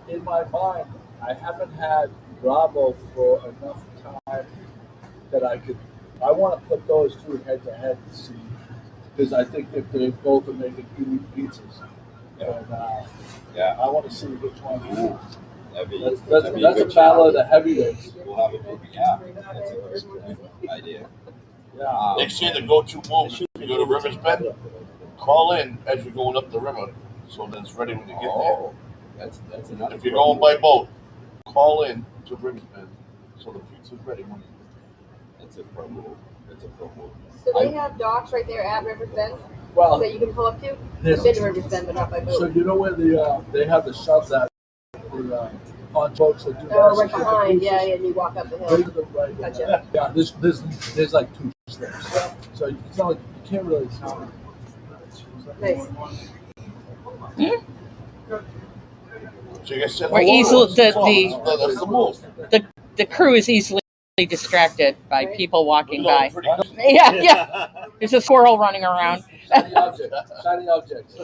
in my mind, I haven't had Bravo for enough time that I want to put those two head to head and see. Because I think if they both are making elite pizzas. And I want to see which one. That's a battle of the heavyweights. We'll have a movie. Yeah, that's a good idea. Yeah. They say the go-to move is if you go to Rivers Bend, call in as you're going up the river, so that it's ready when you get there. That's another. If you're going by boat, call in to Rivers Bend, so the pizza's ready when you get there. That's a pro move. So they have docks right there at Rivers Bend Well, that you can pull up to? Yes. I've been to Rivers Bend, but not by boat. so you know where they have the shops at the on boats that do Oh, right that? behind, yeah, and you walk up the hill. Right. Gotcha. Yeah, there's like two steps. So it's not like you can't really tell. Nice. So you guys said We're hello. easily- That's the move. The crew is easily distracted by people walking by. Pretty good. Yeah. There's a squirrel running around. Shiny objects.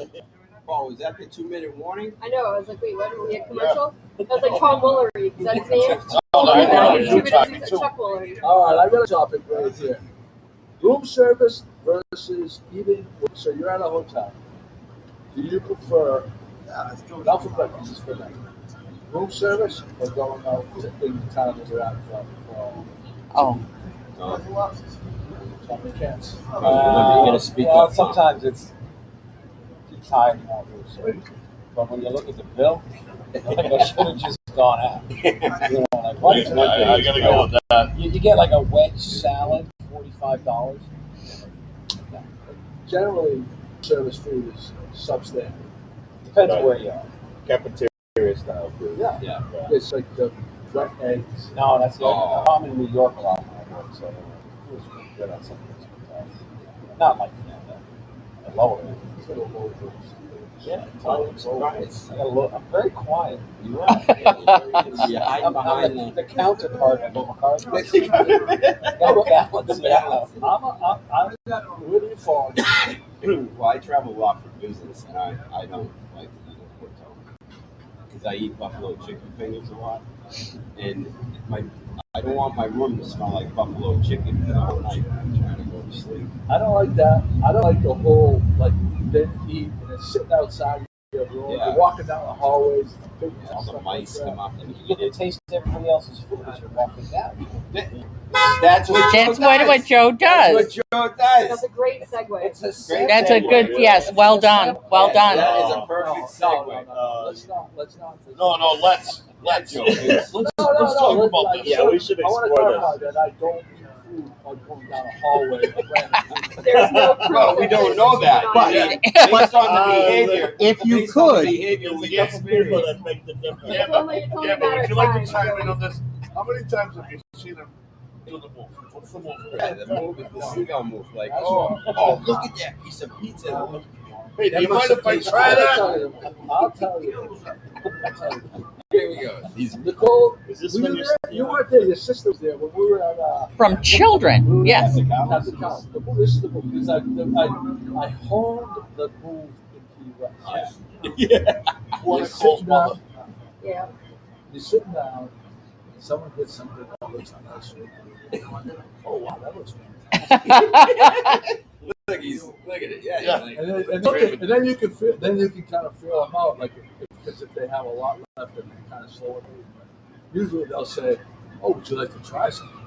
Oh, was that the 2-minute warning? I know, I was like, wait, what? Are we a commercial? That was like Tom Woolery. Is that his name? Oh, I know, you're 2 minutes, talking he's too. Chuck Woolery. All right, I got a topic right here. Room service versus eating. So you're at a hotel. Do you prefer not for breakfast, just for night? Room service or going out to in the town that you're at for Oh. some chance? You gotta speak up. Sometimes it's too tired and not really service. But when you look at the bill, like I should have just gone out. You know, like what is I gotta go with that. You get like a wedge salad, $45. Generally, service food is substandard. Depends where you are. Cafeteria style food. Yeah. It's like the wet eggs. No, that's the Oh. I'm in New York a lot when I work, so it was pretty good on some of those hotels. Not like the lower end. It's a little low for us. Yeah, I'm very quiet. You're right. You're hiding I'm behind the counterpart of McCarthy. Got balance it out. I'm where do you fall? Well, I travel a lot for business, and I don't like to eat at a hotel because I eat buffalo chicken fingers a lot, and I don't want my room to smell like buffalo chicken all night when I'm trying to go to sleep. I don't like that. I don't like the whole like then eat and then sitting outside your room. Yeah. You're walking down the hallways. All the mice come up and You get to taste everybody else's food as you're walking down. That's what That's what Joe That's what does. Joe That's does. a great segue. It's a simple That's a good, yes, well done. Well That done. is a perfect segue. Let's not. Let's Joe. let's talk about this. Yeah, we should I want to explore clarify that I don't eat food while going down a hallway. There's no proof Well, we that don't this know is that. not- Yeah. Based on the behavior. If you Based on the could, behavior It's we a couple people experience. that make the difference. It's only a Yeah, but matter would of you like time, to chime in Joey. on this? How many times have you seen him do the move? What's the move? Yeah, the move is the seagull move. Like, oh, look at that piece of pizza. Hey, do That you mind must if I have try been- that? I'll tell you. Here we go. He's Nicole, Is this were when you you're there? You weren't there. Your sister was there when we were at. From children, yes. At the count. This is the move because I honed the move in Key West. yeah. You're sitting down. Yeah. You're sitting down. And someone gets something that looks nice. Oh wow, that looks fantastic. Look at it. Yeah. Yeah. He's like, And then you can feel. Then you can kind of feel them out, like because if they have a lot left, and they kind of slow it down. Usually they'll say, "Oh, would you like to try something?"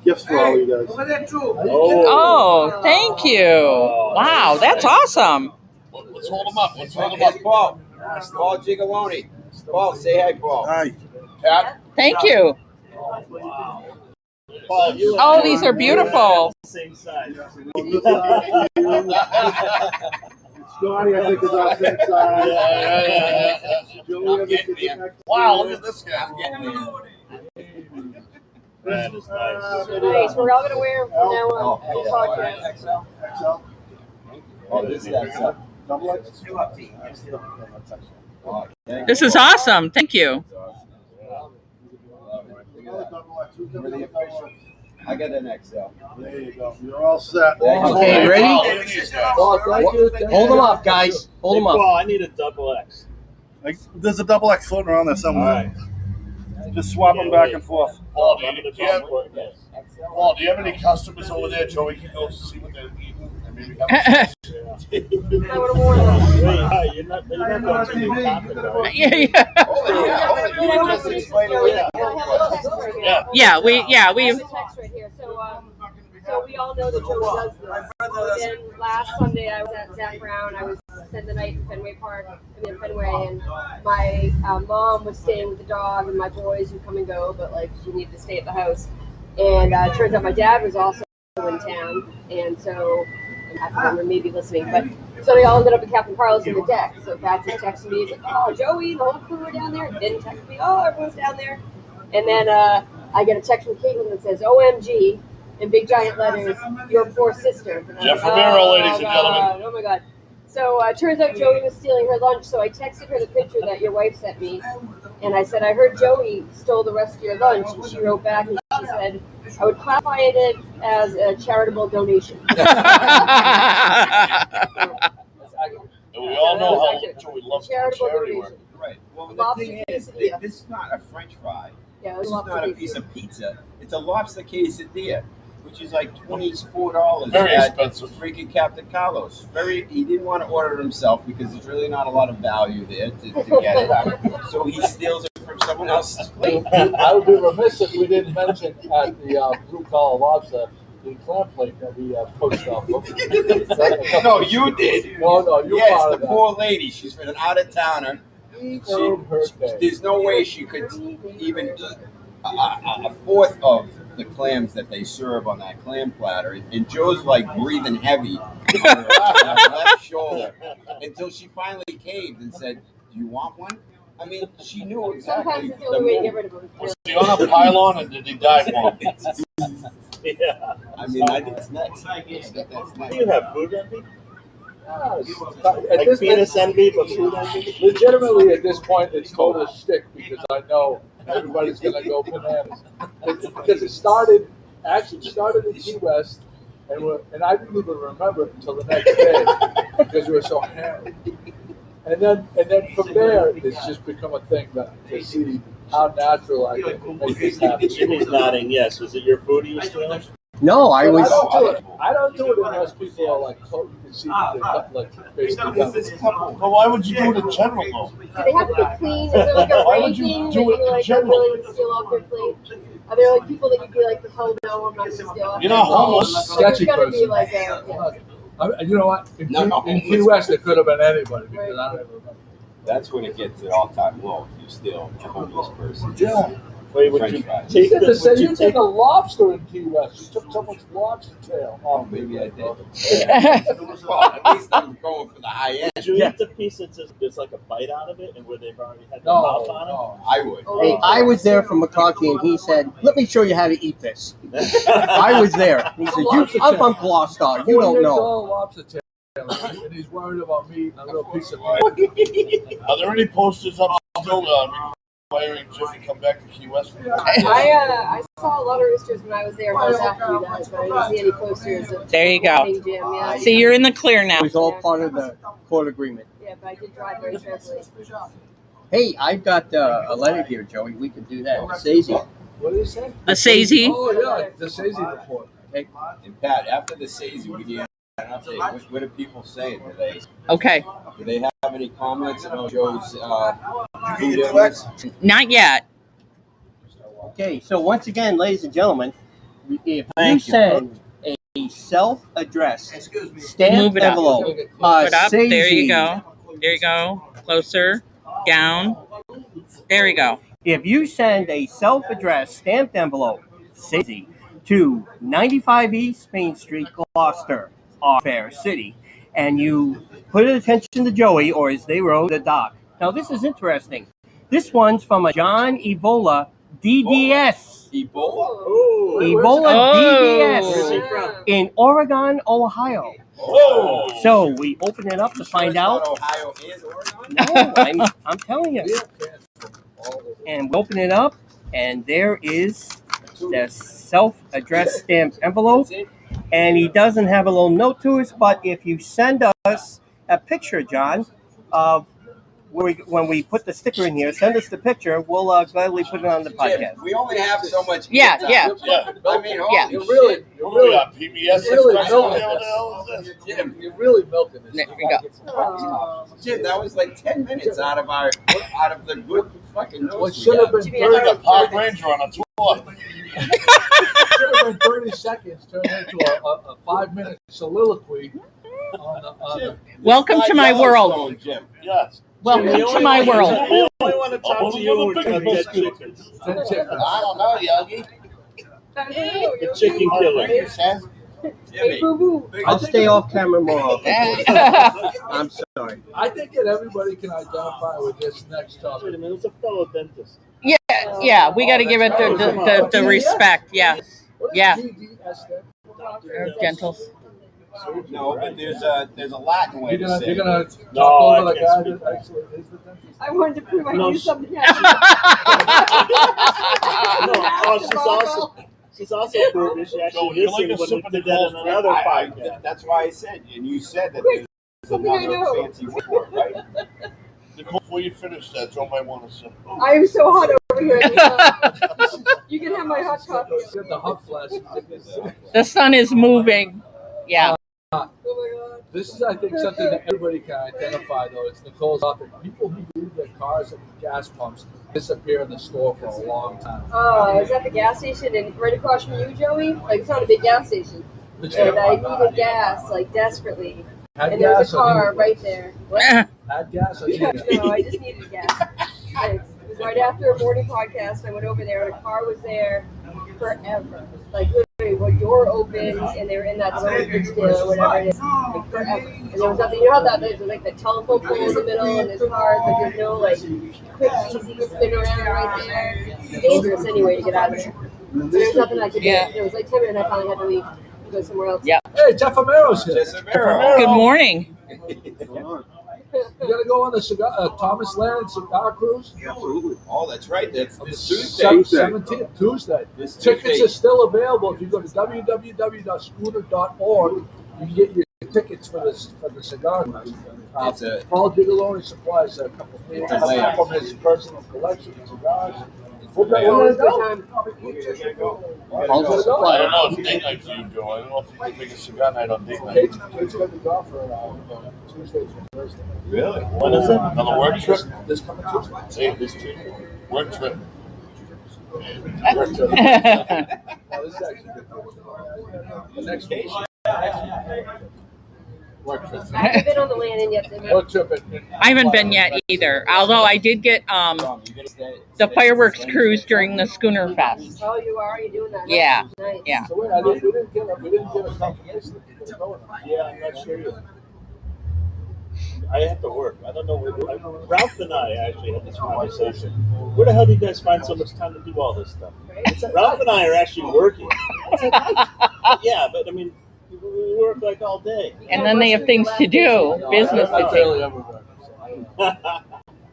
Gifts for all you guys. Are you kidding? Oh, thank you. Wow, that's awesome. Let's hold him up. Let's hold him It's up. Paul. Paul Gigaloni. Paul, say hi, Paul. Hi. Pat, Thank you. Paul, you Oh, these are beautiful. Same size. Scotty, I think is our same size. Yeah. Julie, I'm getting there. Wow, look at this guy. I'm getting there. That is nice. Nice. We're all going to wear from now on. Oh, Full podcast. XL. Oh, this is that. Double X. Oh, thank This you. is awesome. Thank you. We're the official. I got an XL. There you go. You're all set. Okay, ready? Hold them up, guys. Hold them up. Well, I need a double X. Like, there's a double X floating around there somewhere. All right. Just swap them back and forth. Paul, do you have any customers over there, Joe? We can go see what they're eating and maybe have I would have worn them. Wait, you're not going to be popping, right? Yeah, You know, I have a text right here. yeah. We I have a text right here. So we all know that Joe does this. And last Sunday I was at Zach Brown. I was spent the night in Fenway, and my mom was staying with the dog, and my boys would come and go, but like she needed to stay at the house. And it turns out my dad was also in town, and so I don't remember maybe listening, but so they all ended up at Captain Carlos in the deck. So Patrick texted me, he's like, "Oh, Joey, the whole crew were down there." Didn't text me, "Oh, everyone's down there." And then I get a text from Caitlin that says, "OMG." In big giant letters, "Your poor sister." Jeff Romero, ladies and gentlemen. Oh my God. So it turns out Joey was stealing her lunch, so I texted her the picture that your wife sent me, and I said, "I heard Joey stole the rest of your lunch," and she wrote back and she said, "I would classify it as a charitable donation." And we all know how Joey loves Charitable charity work. donation. Right. Well, the Lobster thing is, quesadilla. this is not a French fry. Yeah, it This was is lobster not a quesadilla. piece of pizza. It's a lobster quesadilla, which is like $24 Very at expensive. freaking Captain Carlos. He didn't want to order it himself because there's really not a lot of value there to get it. So he steals it from someone else's plate. I would be remiss if we didn't mention at the Blue Collar Lobster the clam plate that we posted off of. No, you did. No, you Yes, part the of that. poor lady. She's an out-of-towner. Her day. There's no way she could even eat a fourth of the clams that they serve on that clam platter. And Joe's like breathing heavy on her left shoulder until she finally caved and said, "Do you want one?" I mean, she knew exactly. Sometimes it's the only way to get rid of them. Was he on a pylon and did he die for him? Yeah. I mean, I think it's next. I think that's Do next. you have food envy? At Like this- penis envy, but food envy? Legitimately, at this point, it's total shtick because I know everybody's going to go bananas. Because it started in Key West, and I didn't even remember it until the next day because we were so hammered. And then from there, it's just become a thing that to see how natural I can make this happen. Jimmy's nodding yes. Was it your food he was stealing? No, I But was. I don't do it unless people are like, you can see that they're like basically done. Well, why would you do it in general, though? Do they have to be clean? Is there like a Why would you ranking do that it you in like general? really would steal off their plate? Are there like people that you'd be like, "Hell no, I'm not going to steal off"? You're not their homeless. plate? Sketchy There's got to be person. like You know what? In No. Key West, it could have been anybody because I don't even remember. That's when it gets at all-time low. If you steal a homeless person. Yeah. Wait, would French you fries. take You the? Would you took take? a lobster in Key West. You took someone's lobster tail. Oh, maybe I did. Oh, Well, at least I'm going for the high end. Did you eat the piece that's just there's like a bite out of it, and where they've already had the No, mouth on it? no. I would. Hey, I was there from McCarthy, and he said, "Let me show you how to eat this." I was there. He said, "I'm from Gloucester. You don't know." $48 lobster tail, and he's worried about me eating a little piece of meat. Are there any posters up still requiring Jimmy to come back to Key West? I saw a lot of roosters when I was there months after you guys, but I didn't see any posters of There you go. Gym. Yeah, See, you're in the clear now. It was all part of the court agreement. yeah, but I did drive very carefully. Hey, I've got a letter here, Joey. We could do that. It's easy. What did he say? A Sazy. Oh, yeah, the Sazy report. Okay. And Pat, after the Sazy, we need an update. What do people say? Okay. Do they have any comments about Joe's You get your Not yet. Okay, so once again, ladies and gentlemen, if you Thank you. send a self-addressed stamped Move it up. envelope, Put up. There you Sazy, go. There you go. Closer. Down. There we go. if you send a self-addressed stamped envelope, Sazy, to 95 East Main Street, Gloucester, our fair city, and you put attention to Joey, or as they wrote, the doc. Now, this is interesting. This one's from a John Ebola DDS. Ebola? Ooh. Ebola Oh. Where's he DDS from? in Oregon, Ohio. Whoa! So we open it up to find It's not out. Ohio and Oregon? No, I'm telling you. We have fans from all over. And we open it up, and there is the self-addressed stamped envelope. And he doesn't have a little note to us, but if you send us a picture, John, of when we put the sticker in here, send us the picture. We'll gladly put it on the podcast. We only have so much. Yeah. I mean, Yeah. You're really PBS really Express. What milking the hell is this? Jim, you're really milking this. There we go. Jim, that was like 10 minutes out of the good fucking notes. What should have been Jimmy, 30, Like a Park Ranger on a tour. should have been 30 seconds turned into a 5-minute soliloquy on the Welcome to my world. Jim. Yes. Welcome to my world. We only want to talk to you when we're talking about chickens. 10 chickens. I don't know, Yogi. The chicken killer. Jimmy. I'll stay off camera more often. I'm sorry. I think that everybody can identify with this next Wait a topic. minute, it's a fellow dentist. Yeah, we got to give it the respect. Yeah, What is Yeah. GDS stand or dentals. No, but there's a Latin way You're to gonna, say you're it. gonna No, talk I over the can't guy speak that that. actually is the dentist. I wanted to prove I No, knew sh- something. She's also British. She Joe, actually you're like listened a when we super did that on Nicole another I- podcast. that's why I said, and you said that Quick, there's something I another know. fancy word for it, right? Before you finish that, Joe might want to sip. I am so hot over here. You can have my hot coffee. Get the hot flash. The sun is moving. Yeah. Oh my god. This is, I think, something that everybody can identify, though. It's Nicole's topic. People who leave their cars at the gas pumps disappear in the store for a long time. I was at the gas station and right across from you, Joey. Like, it's not a big gas station. And I needed gas, like, desperately. Had And there was gas a or car needed- right there. What? Had gas or Yeah, needed? no, I just needed gas. It was right after a morning podcast. I went over there and a car was there forever. Like literally, one door opened and they were in that zone still or whatever it is. Like forever. And there was nothing. You know how that there's like the telephone pole in the middle and there's cars. Like there's no like quick, easy spin around right there. It's dangerous anyway to get out of there. So there's nothing I could do. Yeah. It was like 10 minutes. I finally had to leave to go somewhere else. Yeah. Hey, Jeff Amero's here. Just a mirror. Good morning. You gotta go on the cigar, Thomas Land cigar cruise. Absolutely. Oh, that's right. That's On the this Tuesday. 17th, Tuesday. This Tickets Tuesday. are still available. If you go to www.schooner.org, you can get your tickets for the cigar cruise. It's a- Paul Gigaloni supplies a couple of It's a layout. from his personal collection of cigars. It's a We're layout. gonna go. We're gonna go. We're We're gonna gonna go. I don't know. It's date night for you, Joe. I don't know if you can make a cigar night on date night. Kate's gonna be gone for Tuesday through Thursday. Really? When is it? Another work trip? This coming Tuesday. Say this Tuesday. Work trip. Work trip. Well, this is actually good. The next week. Work trip. I haven't been on the land yet. Work trip. I haven't been yet either. Although I did get the fireworks cruise during the Schooner Fest. Oh, you are? You're doing that? Yeah. Nice. Yeah. So wait, we didn't give a confirmation that people are going. Yeah, I'm not sure yet. I have to work. I don't know. Ralph and I actually had this conversation. Where the hell do you guys find so much time to do all this stuff? Ralph and I are actually working. Yeah, but I mean, we work like all day. And then they have things to do, business I to do. barely ever work.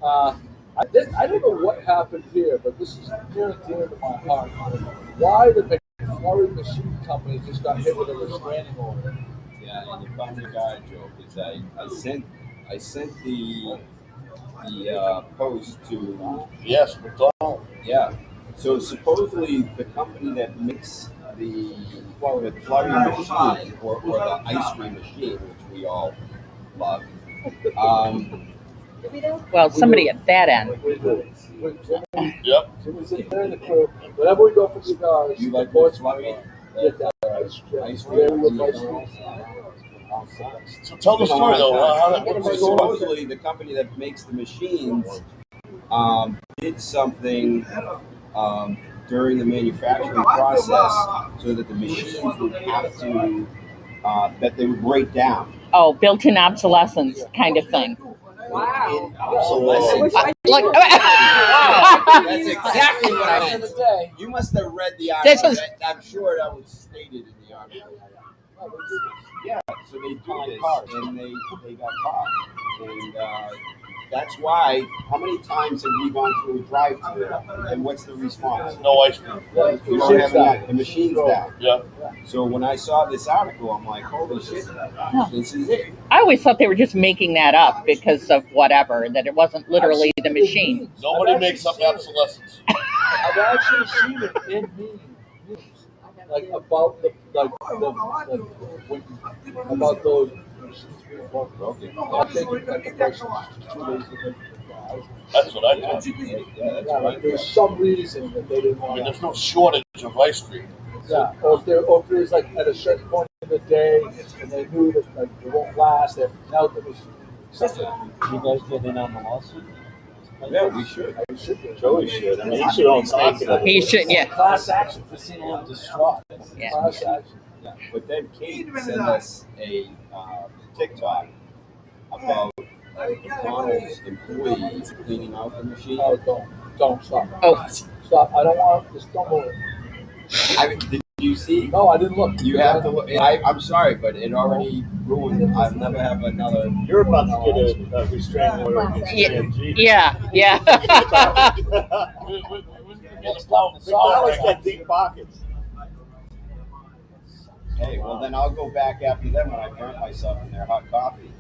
I don't know what happened here, but this is near and dear to my heart. Why the McCarthy Machine Company just got hit with a restraining order? Yeah, and the funny guy joke is I sent the post to Yes, McDonald. yeah. So supposedly the company that makes the McFlurry machine or the ice cream machine, which we all love, Did we know? Well, somebody at that end. We do. Yep. Jimmy's in there in the crew. Whenever we go for cigars, you like boys McFlurry get that ice cream. ice Very cream? good ice cream. So tell the story though. What's So the story? supposedly the company that makes the machines did something during the manufacturing process so that the machines would have to that they would break down. Oh, built-in obsolescence kind of thing. Wow. Obsolescence. Like, That's exactly what I End meant. of the day, You must have read the This article. is- I'm sure that was stated in the article. Yeah, so they do this, and they got caught, and That's why. How many times have we gone through a drive-through, and what's the response? No ice cream. You don't have any, the machine's down. Yeah. So when I saw this article, I'm like, holy shit, this is it. I always thought they were just making that up because of whatever, that it wasn't literally the machine. Nobody makes up obsolescence. I've actually seen it in memes, like about about those machines being broken. I think that the price is 2 days to make the That's what I thought. Yeah, like there's some reason that they didn't I want mean, to. there's no shortage of ice cream. Yeah, or if it was like at a certain point in the day and they knew that like it won't last, they now the machine. You guys get in on the lawsuit? Yeah, we should. I should do. Joey should. I mean, he should own stock in it. He should, yeah. Class action. Just seem a little distraught. Yeah. Class action. Yeah. But then Kate sent us a TikTok about McDonald's employees cleaning out the machine. Oh, don't stop. Oh. Stop. I don't want just don't move it. Did you see? No, I didn't look. You have to look. I'm sorry, but it already ruined. I'll never have another. You're about to get a restraining order against GMG. Yeah. McDonald's got deep pockets. Hey, well then I'll go back after them when I burnt myself in their hot coffee.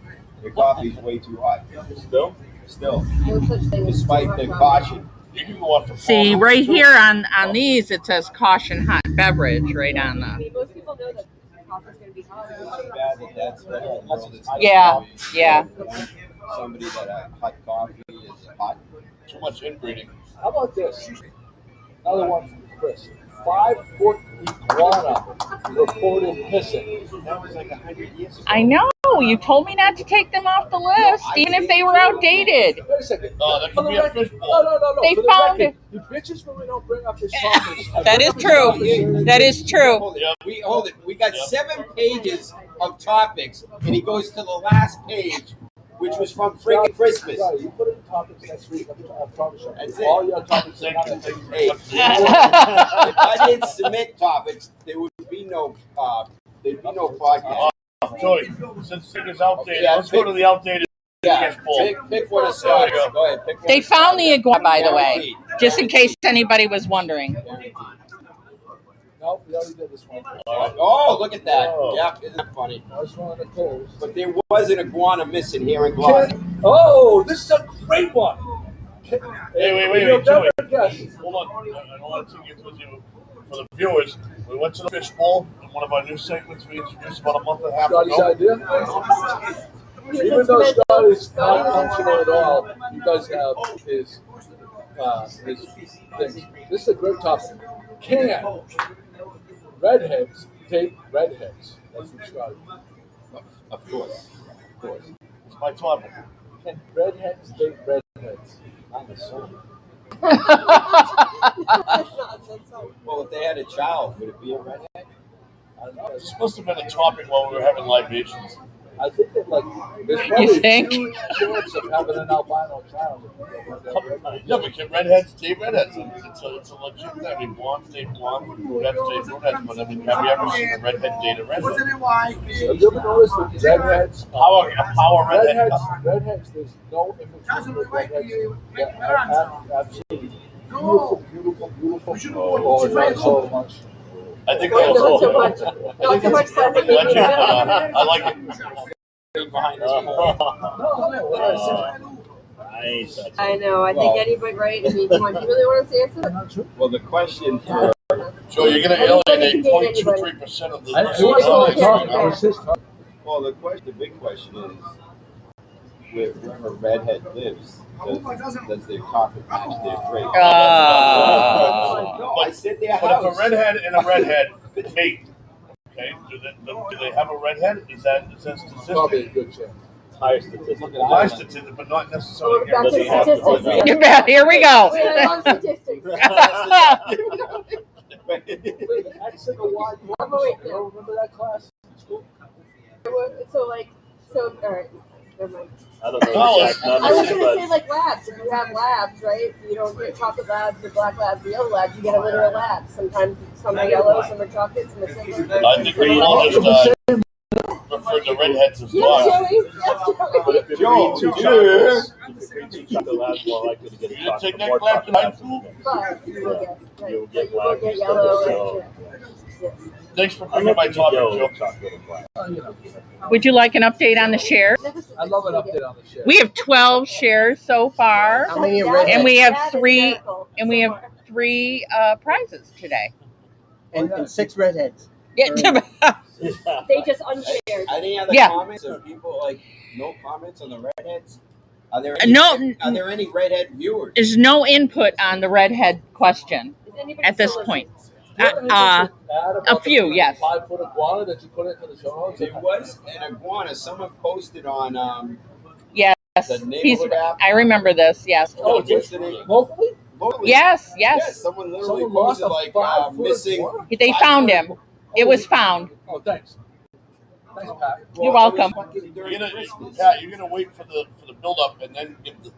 Their coffee's way too hot. Still, despite the caution. You can go up to See, right here on these, it says caution hot beverage right on the. Most people know that coffee's going to be hot. Too bad that that's the girl that's Yeah, yeah. Somebody that a hot coffee is hot. Too much inbreeding. How about this? Another one from Chris. 5-foot iguana reported missing. That was like 100 years ago. I know. You told me not to take them off the list, even if they were outdated. Wait a second. No, that could be a fishbowl. No. They For the found record, it. the bitches when we don't bring up this topic. That is true. That is true. Hold it. We got 7 pages of topics, and he goes to the last page, which was from freaking Christmas. Right, you put in topics next week. I promise you. That's it. All your topics are not Hey, if I didn't submit topics, there would be no podcast. Joey, since it is outdated, Yeah, let's go to the outdated Yeah, fishbowl. pick one of Scott's. Go ahead. Pick one They of found Scott's. the iguana, by the way, Guaranteed. just in case anybody was wondering. Guaranteed. No, we already did this one. Oh, look at that. Oh. Yep, isn't that funny? That was one of the clothes. But there was an iguana missing here in Gloucester. Oh, this is a great one. Wait, You'll Joey. never guess. Hold on. I don't want to get with you. For the viewers, we went to the fishbowl in one of our new segments we introduced about a month and a half Scotty's ago. idea. Even though Scotty's not functional at all, he does have his things. This is a great topic. Can redheads date redheads? That's from Scotty. Of course. It's my topic. Can redheads date redheads? I'm assuming. Well, if they had a child, would it be a redhead? I don't know. It's supposed to have been a topic while we were having libations. I think that there's probably You think? a huge chance of having an albino child. Yeah, but can redheads date redheads? It's a legit thing. I mean, blondes date blondes, brunettes date brunettes. But I mean, have you ever seen a redhead date a redhead? Have you ever noticed that redheads? Power redhead. Redheads, there's no in between with redheads. Yeah, absolutely. Beautiful. Oh, not so much. I think Not that's so all. much. Not so much fun. Legend, I like it. Behind this pole. I know. I think anybody, right? I mean, come on, do you really want to say answer? Well, the question for Joe, you're going to alienate 0.23% of the well, the big question is, wherever redhead lives, does their carpet match their drape? No, I said their But house. if a redhead and a redhead date, okay, do they have a redhead? Is that Probably a statistic? good chance. High statistic. High statistic, but not necessarily Back to guaranteed. statistics. You're back. Here we go. Wait, I love statistics. Wait, X and a Y. You don't remember that class in school? So, all right. Never mind. I don't know No, exact I was numbers, going to but say like labs. If you have labs, right? You don't get chocolate labs or black labs or yellow labs. You get a litter of labs. Sometimes some are yellow, some are chocolate, some are silver. I think we all just referred to redheads as Yes, dogs. Joey. Yes, but Joey. if you breed two chocolates, green suit chocolate labs more likely to get a You didn't take chocolate, that more class in chocolate high labs school? But you will get, right. You'll get You will black get instead of yellow. so. Yes. Thanks for I'm bringing my looking to topic, go Joe. chocolate and black. Would you like an update on the shares? I love an update on the share. We have 12 shares so far, How many That- redheads? and we have that is three, miracle and we so have far. 3 prizes today. And 6 redheads. Yeah, They just unshared. Any other Yeah. comments or people like no comments on the redheads? Are there Are there any redhead viewers? there's no input on the redhead question Is anybody at this still point. Do you have anything to add about A few, the yes. 5-foot iguana that you put into the show notes? There was an iguana. Someone posted on Yes, the he's, neighborhood app. I remember this. Yes, Oh, what's the name? Locally? Locally. yes, Yes, yes. someone literally Someone lost posted a like 5-foot missing. iguana? They found him. It was found. Oh, thanks. Thanks, Pat. You're welcome. You're gonna wait for the build up and then give the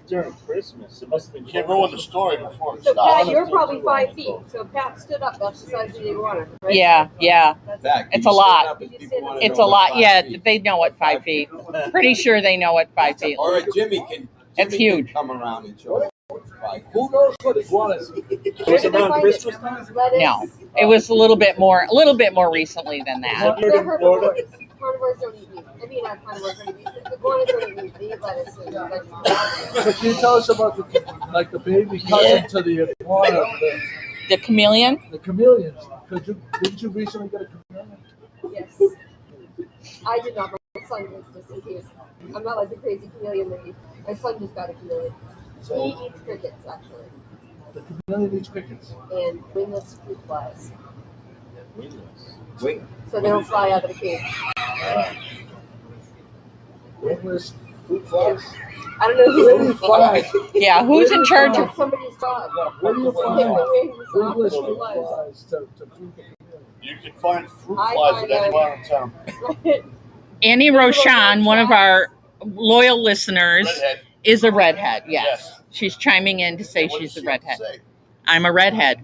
During Christmas, it must have been. you can't ruin the story before it So Pat, starts. you're probably 5 feet. So Pat stood up. That's the size of the iguana, right? Yeah, yeah. That's Back. It's You a stand lot. up and people wanna It's know a what lot. 5 Yeah, feet. they know what 5 feet. Pretty sure they know what 5 feet. Or Jimmy can. It's Jimmy huge. Can come around and show us what's 5 feet. Who knows what iguanas? It was around Christmas time. No, it was a little bit more recently than that. They're herbivores. Carnivores don't eat meat. I mean, not carnivores don't eat meat. Iguanas don't eat meat. They eat lettuce and vegetables. So can you tell us about the baby cousin to the iguana, The chameleon? the chameleons? Didn't you recently get a chameleon? Yes. I did not. My son did, just in case. I'm not like the crazy chameleon lady. My son just got a chameleon. He eats crickets, actually. The chameleon eats crickets. And wingless fruit flies. Wait. So they don't fly out of the cage. Wingless fruit flies. I don't know Where do you who. find? Yeah, who's in charge of? That's somebody's dog. Where do you They find take the wings off wingless the fruit flies. flies to feed the chameleon? You can find fruit I flies find at anywhere in town. Annie Roshan, one of our loyal listeners, Redhead. is a redhead. Yes. Yes. She's chiming in to say What does she's a she have to redhead. say? I'm a redhead.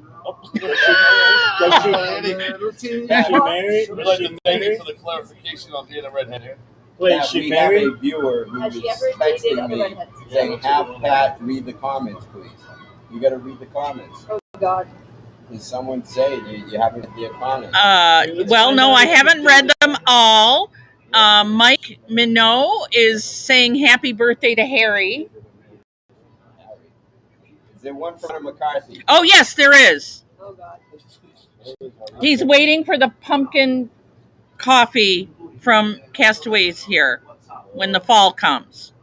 Does she married? We'd like to thank you for the clarification on being a redhead. Wait, Yeah, is she we have married? a viewer who Has is she ever dated texting other me redheads? saying, "Have Pat read the comments, please." You got to read the comments. Oh, God. Did someone say you haven't read the comments? Well, no, I haven't read them all. Mike Minot is saying happy birthday to Harry. Is there one from McCarthy? Oh, yes, there is. Oh, God. He's waiting for the pumpkin coffee from Castaways here when the fall comes.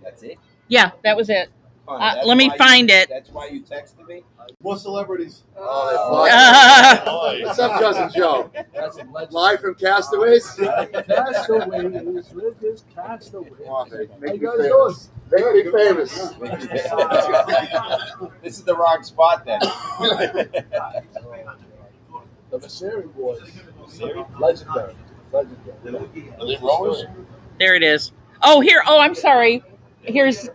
That's it. Yeah, that was it. That's Let me why find it. That's why you texted me. More celebrities. What's up, Cousin Joe? That's a legend. Live from Castaways? Castaways with his castaways. Come on, baby. How Make you me guys famous. Make me famous. This is the wrong spot then. The Vasari boys. Legendary. Legendary. Are they rowers? There it is. Oh, here. Oh, I'm sorry. Here's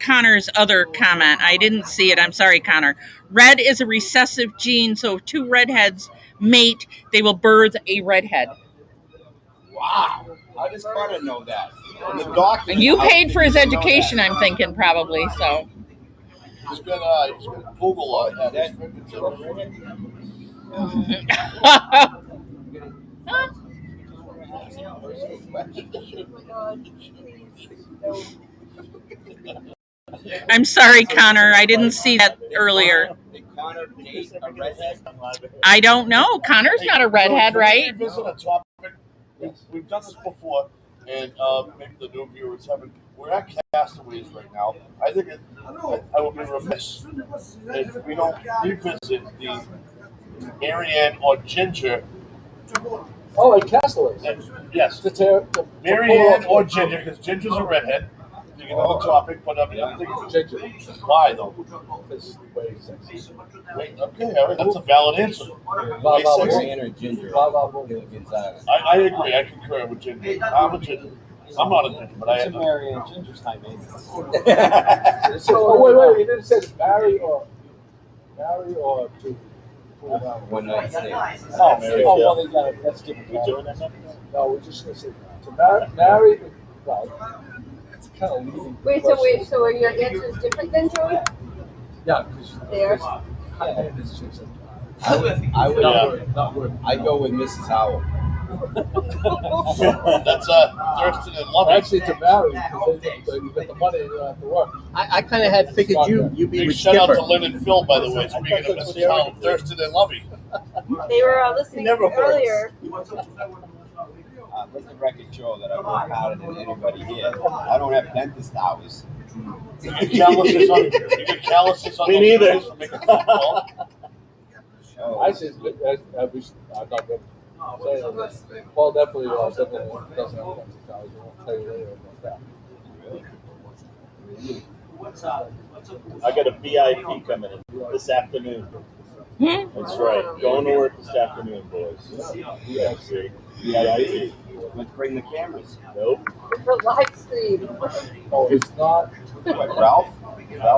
Connor's other comment. I didn't see it. I'm sorry, Connor. Red is a recessive gene, so if 2 redheads mate, they will birth a redhead. Wow. How does Connor know that? The doctor. And you paid for his education, I'm thinking, probably. So. He's gonna Google on that. I'm sorry, Connor. I didn't see that earlier. Did Connor date a redhead? I don't know. Connor's not a redhead, right? Revisit a topic. We've done this before, and maybe the new viewers haven't. We're at Castaways right now. I think I would be remiss if we don't revisit the Marianne or Ginger. Oh, like Castaways. Yes, To Marianne or Ginger, because Ginger's a redhead. You can know the topic, but I mean, I'm thinking Ginger. why though? Because way sexy. Wait, okay, all right, that's a valid answer. Way sexy. Marianne or Ginger? Bravo. I agree. I concur with Ginger. I'm a Ginger. I'm not a Ginger, but I am. Marianne Ginger's time, eh? Oh, wait. You didn't say marry or to. One night stand. Oh, well, they got it. That's different. You doing that? No, we're just going to say to marry. Well, kind of leading. So are your answers different than Joey? Yeah, because They are. high-maintenance chicks. I would Not worth. I go with Mrs. Howell. That's Thurston and Lovey. Actually, to marry, because you get the money, you don't have to work. I kind of had figured you'd be Big with shout out to Skipper. Lynn and Phil, by the way. Speaking of Mrs. Howell, Thurston and Lovey. They were listening earlier. Let the record show that I work harder than anybody here. I don't have dentist hours. You get calluses on Me those neither. fingers for making phone calls. Oh, Actually, I'm not going to say it. Well, definitely doesn't have dentist hours. I won't tell you later about that. I got a VIP coming in this afternoon. That's right. Going to work this afternoon, boys. VIP. VIP. Let's bring the cameras. Nope. For live stream. Oh, it's not. What, Ralph?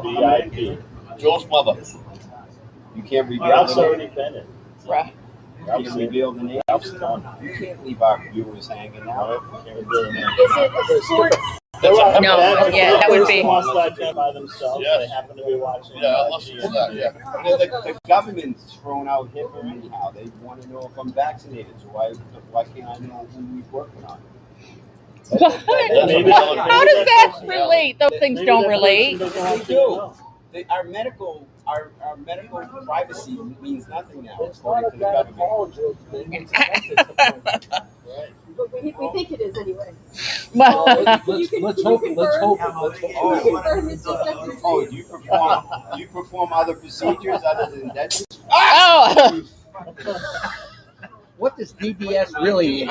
VIP. Joe's mother. You can't reveal Ralph's the name. already been in. Right. You can't reveal the name. Ralph's done. You can't leave our viewers hanging out. Can't reveal the name. Is it a sports? That's a No, yeah, that would be- Wants that done by themselves. Yes. They happen to be watching. Yeah, I'll listen to that, yeah. The government's thrown out HIPAA anyhow. They want to know if I'm vaccinated, so why can't I know who we're working on? Maybe How does that relate? Those things Maybe don't that relate. person They doesn't do. know. Our medical privacy means nothing now, It's not according a to the bad government. college. But we think it is anyway. Well, Let's hope. Can you confirm it's just after Oh, do you perform other procedures other than dentistry? oh. What does DBS really mean?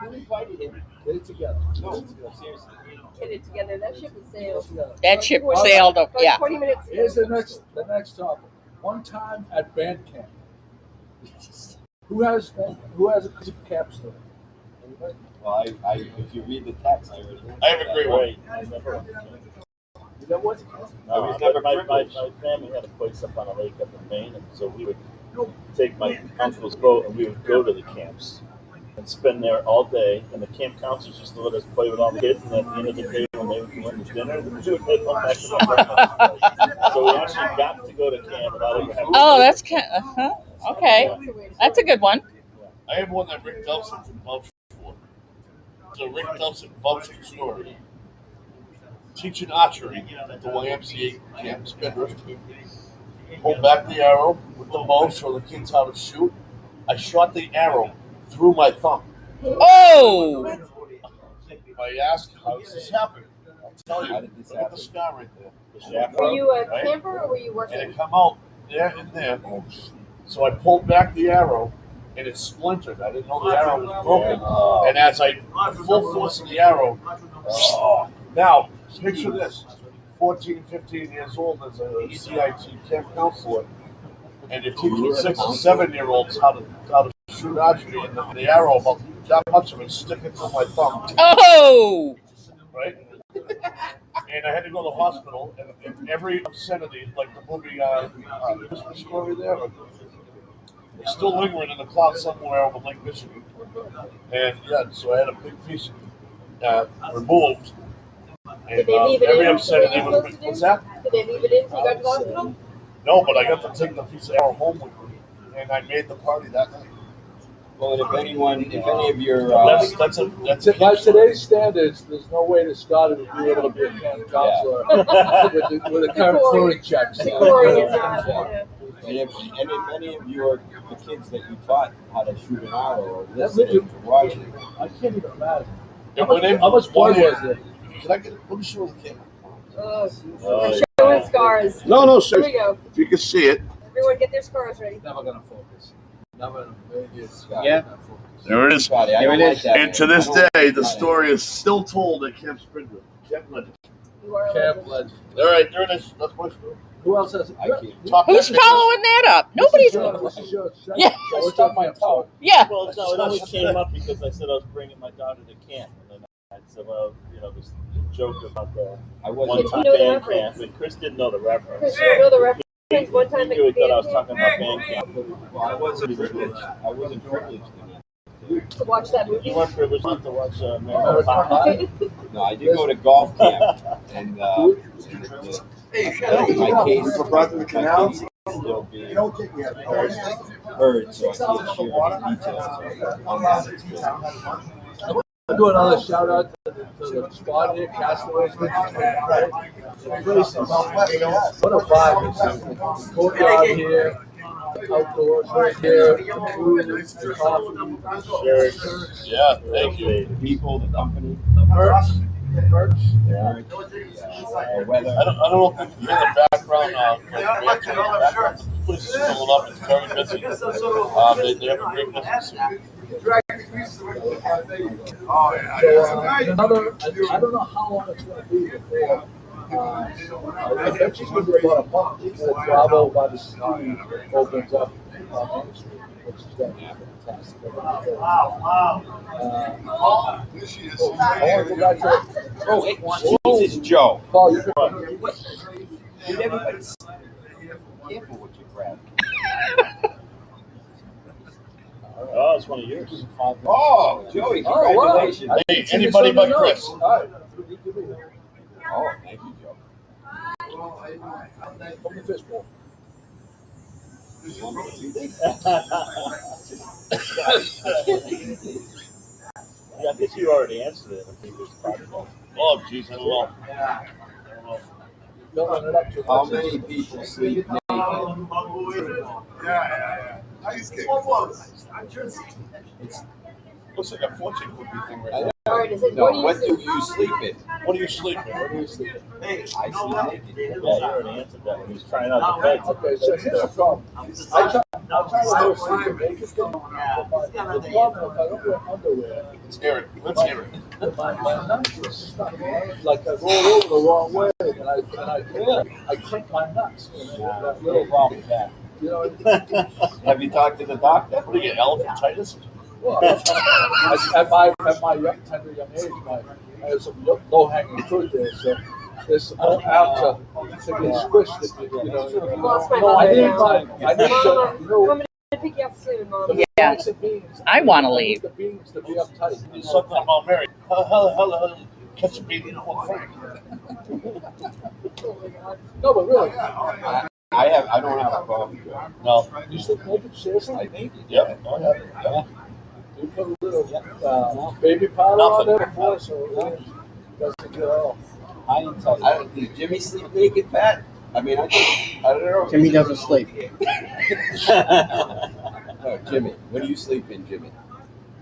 Who invited him? Get it together. No, seriously. Get it together. That ship is sailed. That ship sailed up. Yeah. 20 minutes. Here's the next topic. One time at band camp. Who has a camp story? Anybody? Well, if you read the text, I already know. I have a great one. You know what? No, I was never my privileged. family had a place up on a lake up in Maine, and so we would take my uncle's boat and we would go to the camps and spend there all day. And the camp counselors used to let us play with all the kids, and at the end of the day, when they would go in to dinner, we would head home back to my grandma's place. So we actually got to go to camp without ever having. Oh, that's kind of, okay. That's a good one. I have one that Rick Delson can vouch for. It's a Rick Delson vouching story. Teaching archery at the YMCA camp, Spindrift. Pulled back the arrow with the bow, show the kids how to shoot. I shot the arrow through my thumb. Oh. If I ask, how does this happen? I'll tell you. How did this Look at the happen? scar right there. The shaft. Were you a Right? camper or were you And working? it come out there and there. So I pulled back the arrow, and it splintered. I didn't know the arrow was broken. And as I full force of the arrow, now picture this: 14, 15 years old as a CIT camp counselor, and you're teaching 6 and 7-year-olds how to shoot archery, and the arrow about that much of it sticking through my thumb, Oh. right? And I had to go to the hospital, and every obscenity, like the movie Christmas Story there, but it's still lingering in the cloud somewhere over Lake Michigan. And yeah, so I had a big piece removed. And Did they leave it every in? obscenity Were you was. supposed to do? What's that? Did they leave it in so you got to the hospital? No, but I got to take the piece of arrow home with me, and I made the party that night. Well, and if any of your That's a By today's standards, there's no way that Scotty would be able to be a camp counselor with a current fluid check. Corey is not. Yeah. and if any of the kids that you taught how to shoot an arrow or listening to watching, I can't even imagine. How much blood was there? Can I get? Let me show the camera. Oh, they're showing scars. No, Here we seriously. go. If you can see it, Everyone get their scars ready. Never gonna focus. Never in a million years. Yeah. there it is. Scotty, I There don't it like is. that. And to this day, the story is still told at Camp Spindrift. Camp Legend. You are a Camp legend. legend. All right, there it is. That's my story. Who else has it? I can't. Top Who's pictures. following that up? Nobody's. This is your Yeah. I stubbed my toe. Yeah. Well, no, it only came up because I said I was bringing my daughter to camp, and then I said, well, this joke about the I one wasn't. time Did you know the band reference? camp, and Chris didn't know the reference. Chris, you don't know the reference. One time He really thought I was at talking about band camp. Well, I wasn't privileged. I wasn't privileged enough to to watch that movie. You weren't privileged enough to watch Oh, Man Pop. No, I did go to golf camp, and my case For brought to the canal. still being You don't get me heard, so I can't share any details on that experience. I'll do another shout out to the squad here, Castaways. What a vibe. It's courtyard here, outdoors right here, food, coffee, Shirts. Yeah, thank you. The people, the company, merch. the weather. I don't know if you can hear the background. Place is filling up. It's very busy. They have a great business. Another, I don't know how long it's going to be before. I think she's going to be about a month before Bravo by the Scotty opens up on Main Street, which is going to be fantastic. I want to go back to This is Joe. Paul. You can Dude, everybody's careful what you grab. Oh, it's one of yours. Oh, Joey, congratulations. wow. Hey, anybody but Chris. All right. Oh, thank you, Joe. From the fishbowl. Yeah, I think you already answered it. I think it was probably. Oh, jeez, I don't know. Filling it up too How much. many people sleep naked? It's Looks like a fortune cookie thing right now. All right, is it? no. What do you sleep in? What are you sleeping? I sleep naked. Yeah, you already answered that when he was trying out the beds. Okay, so here's the problem. I try to go sleep and make it thing. The problem is if I don't wear underwear, Let's hear it. Let's hear it. my nuts are stuck. Like I roll over the wrong way, and I crank my nuts. That little problem with that. You know, Have you talked to the doctor? What do you get, elephantitis? well, at my tender young age, I have some low-hanging fruit there, so there's some more out to get squished. If you know. Lost my No, I mother didn't. now. I didn't. You know, I'm gonna pick you up soon, Mom. the Yeah. rice and beans. I wanna need leave. the beans to be uptight. There's something about Mary. Hell, catch a baby in a whole crank. Oh my God. No, but really, I don't have a problem. No. you sleep naked, seriously? I think. Yep. Yeah. You put a little baby powder on Nothing. there before, so it doesn't get all. I didn't tell you. Did Jimmy sleep naked, Pat? I mean, I don't know. Jimmy doesn't sleep. No, Jimmy. What do you sleep in, Jimmy?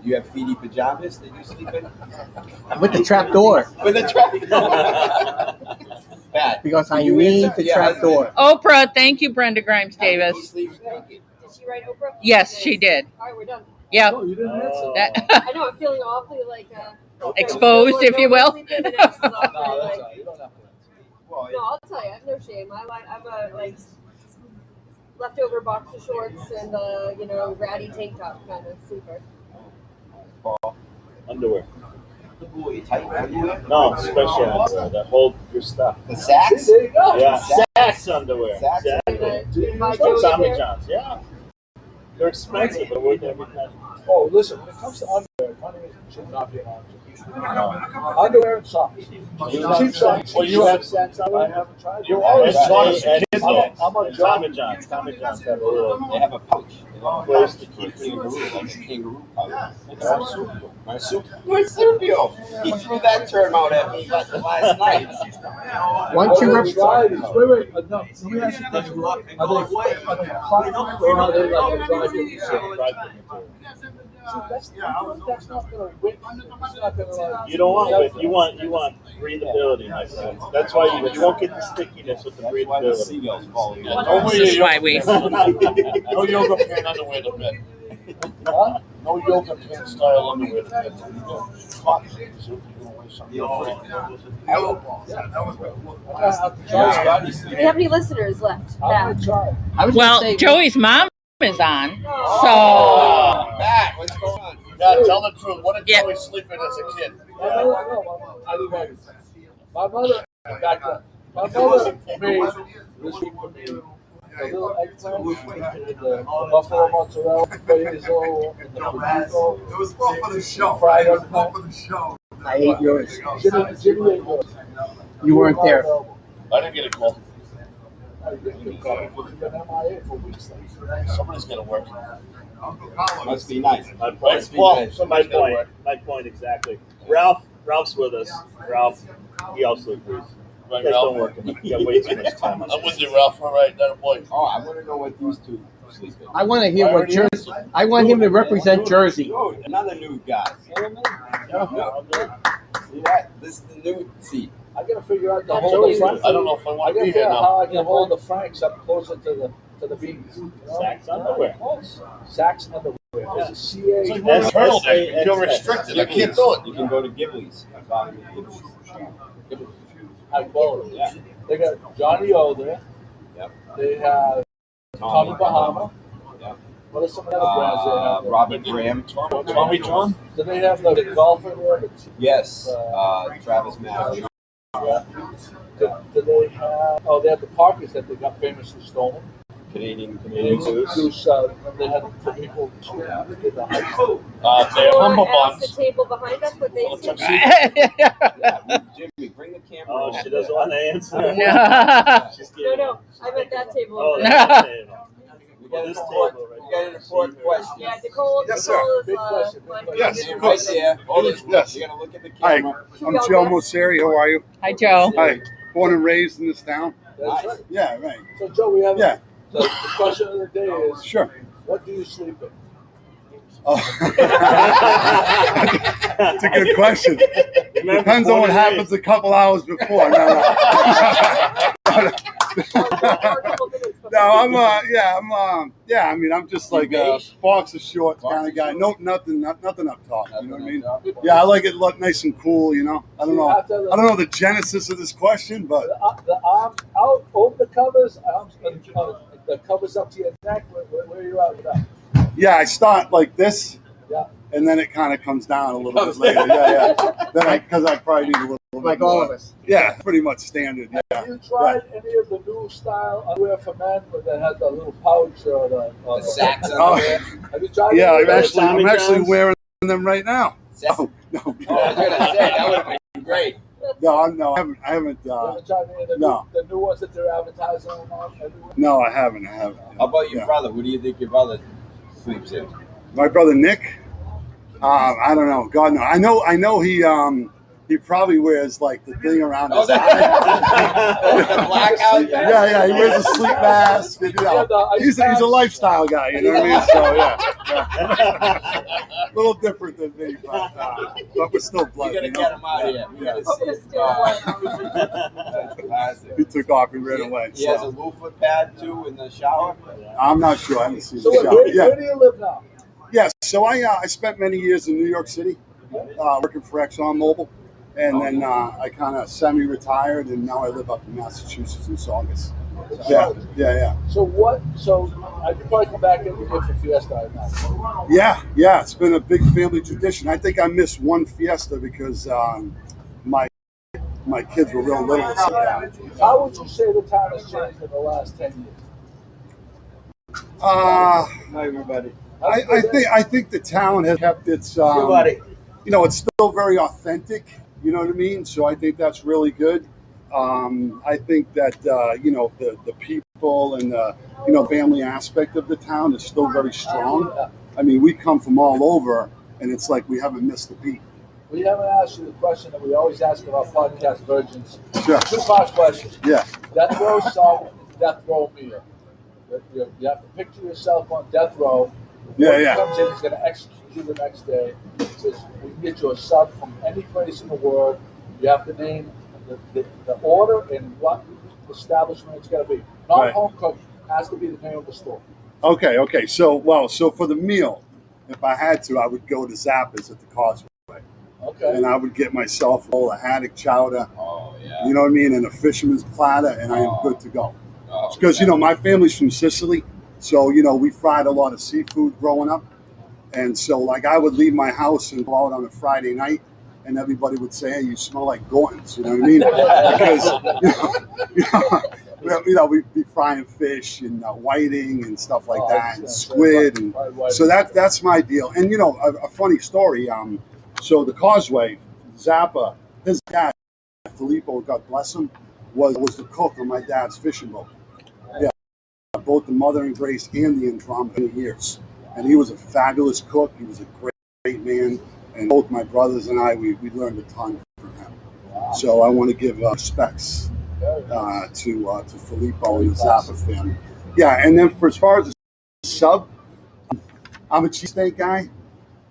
Do you have feety pajamas that you sleep in? With the trap door. With a trap. Pat. Because I do you need answer? the Yeah, trap door. Oprah, thank you, Brenda Grimes He Davis. sleeps naked. Did she write Oprah? Yes, she did. All right, we're done. Yep. No, you didn't answer. That I know I'm feeling awfully like Exposed, if you will. No, that's all right. You don't have to answer. Well, No, I'll tell you, I have no shame. I'm a like leftover boxer shorts and ratty tank top kind of sleeper. Underwear. tight underwear. No, special underwear that hold your stuff. The sacks. There you go. Yeah, Saks underwear. Saks. Exactly. My From Joey Tommy there. John's. Yeah. They're expensive, but worth every penny. Oh, listen, when it comes to underwear, money should not be an option. Underwear and socks. Cheap socks. Well, you have Saks I underwear? haven't tried. You always taught us And kids I'm that. a Tommy jockey. John's. Tommy John's have a little They have a pouch. They have a place pouch to to keep keep kangaroo, like a kangaroo pouch. Marsupial. Marsupial. He threw that term out at me last night. Once you I rip, tried these. Wait, no. Let me ask you a question. Are they cotton or are they like a dry fit material? See, that's not gonna whip. It's not gonna like. You don't want width. You want breathability, my friend. That's why you won't get the stickiness with the That's why the breathability. seagulls fall in. Yeah, no This is why we. No yoga pant underwear to bed. Huh? No yoga pant style underwear to bed. Cotton. So if you don't wear something different. Scotty Do we have any listeners left? I'm Now. gonna try. I was Well, gonna say, Joey's mom is on. Matt, what's going on? Yeah, tell the truth. What did Yeah. Joey sleep in as a kid? My mother made this week for me little eggplant, the buffalo mozzarella, basil, and the pimento. It was all for the show. Fried It was everything. all for the show. I ate yours. Jimmy ate yours. You weren't there. I didn't get a call. You've been MIA for weeks now. Somebody's gonna work. Must be nice. My point. Must be Well, nice. my point exactly. Ralph's with us. Ralph, he also agrees. Right, You guys don't Ralph? work. You got way too much time. I'm with you, Ralph. All right, that a boy. Oh, I want to know what these two sleep in. I want to hear what Jersey. I want him to represent Jersey. Oh, another new guy. No. See that? This is the new seat. I gotta figure out the I'm hold telling the you, Frank. I don't know if I I want to gotta be figure here out now. how I can hold the Franks up closer to the beans. Sacks underwear. Sacks underwear. There's a It's CA. like wearing a turtleneck. You feel restricted. I can't do it. You can go to Ghibli's. High quality. Yeah. They got Johnny O there. Yep. They have Tommy Bahama. Yep. What are some of the other brands they have? there? Robert Graham. Tommy John? Do they have the golfer there? Yes. Travis Matthews. Do they have? Oh, they have the Parkers that they got famously stolen. Canadian Goose. Goose. They had the people. They did the hike. They're humble Ask the buns. table behind us what they Full of see. tuxedo. Yeah, Jimmy, bring the camera. Oh, over she there. doesn't want to answer. She's No, kidding. no, I meant that table. Oh, over there. that's the table. We got an This important, table right we got an there. important question. Yeah, Nicole, Yes, sir. Nicole is Big question, big my question. Yes, favorite of Right course. there. Hold it. Yes. You're gonna look at the Hi, camera. I'm Joe Mosseri. How are you? Hi, Joe. Hi. Born and raised in this town? That's right. Yeah, right. So, Joe, we have Yeah, the question of the day is: sure. what do you sleep in? Oh. That's a good question. Depends on what happens a couple hours before. No, I mean, I'm just like a boxer shorts kind of guy. No, nothing up top. You know what I mean? Yeah, I like it look nice and cool. You know, I don't know the genesis of this question, but The arms out, open the covers, the covers up to your neck. Where are you at with that? yeah, I start like this, Yeah. and then it kind of comes down a little bit later. Yeah. Then because I probably need a little Like bit more. all of us. Yeah, pretty much standard. Yeah. Have you tried any of the new style underwear for men that has the little pouch or The sacks Oh. underwear. Have you tried? Yeah, any of those? I'm actually wearing them right now. Sacks. Oh no, Oh, I was gonna say that would have been great. I haven't. You haven't tried any of the, No. the new ones that they're advertising on everywhere? No, I haven't. How about your Yeah. brother? What do you think your brother sleeps in? My brother Nick. I don't know. God no. I know. He probably wears like the thing around his eye. The blackout. Yeah. He wears a sleep mask. And, you know, he's a lifestyle guy. You know what I mean? So yeah. A little different than me, but we're still We blood. gotta You know? get him out of here. We gotta see his That's classic. He took off and ran away. He has a So. loofah pad too in the shower. I'm not sure. I haven't seen So the show. where do you live now? Yeah, so I spent many years in New York City, working for ExxonMobil, and then I kind of semi-retired, and now I live up in Massachusetts in Saugus. Yeah. So I could probably come back every year for Fiesta, I imagine. Yeah. It's been a big family tradition. I think I missed one Fiesta because my kids were real little. How would you say the town has changed in the last 10 years? Hi, everybody. I think the town has kept its. It's still very authentic. You know what I mean? So I think that's really good. I think that the people and the family aspect of the town is still very strong. I mean, we come from all over, and it's like we haven't missed a beat. We haven't asked you the question that we always ask of our podcast virgins. Sure. 2-part question. Yeah. Death row sub, death row meal. You have to picture yourself on death row. Yeah. Comes in, he's going to execute you the next day. He says, we can get you a sub from any place in the world. You have to name the order and what establishment it's going to be. Not Right. home cooked. Has to be the name of the store. Okay. So for the meal, if I had to, I would go to Zappa's at the Causeway. Okay. And I would get myself a bowl of haddock chowder, Oh yeah. you know what I mean, and a fisherman's platter, and I am good to go. Oh, Because, my family's from Sicily, so, we fried a lot of seafood growing up. And so, like, I would leave my house and go out on a Friday night, and everybody would say, hey, you smell like Gorton's, you know what I mean? Because, we'd be frying fish and whiting and stuff like that, and squid, and so that's my deal. And a funny story. So the Causeway, Zappa, his dad, Filippo, God bless him, was the cook on my dad's fishing boat. Yeah, both the Mother and Grace and the Introm for years, and he was a fabulous cook. He was a great man, and both my brothers and I, we learned a ton from him. So I want to give respects to Filippo and the Zappa family. Yeah, and then for as far as the sub, I'm a cheesesteak guy,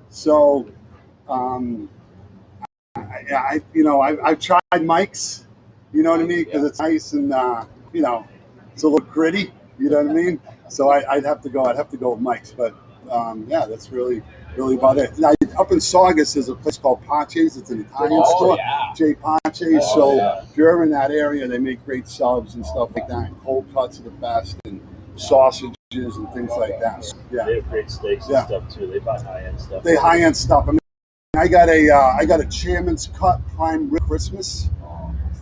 so I've tried Mike's, you know what I mean, because it's nice and it's a little gritty, you know what I mean. So I'd have to go with Mike's, but that's really about it. Now, up in Saugus, there's a place called Pace's. It's an Italian store, J. Pace's. If you're ever in that area, they make great subs and stuff like that. And cold cuts are the best, and sausages and things like that. So, they have great steaks and stuff too. They buy high-end stuff. They high-end stuff. I mean, I got a Chairman's Cut prime rib Christmas,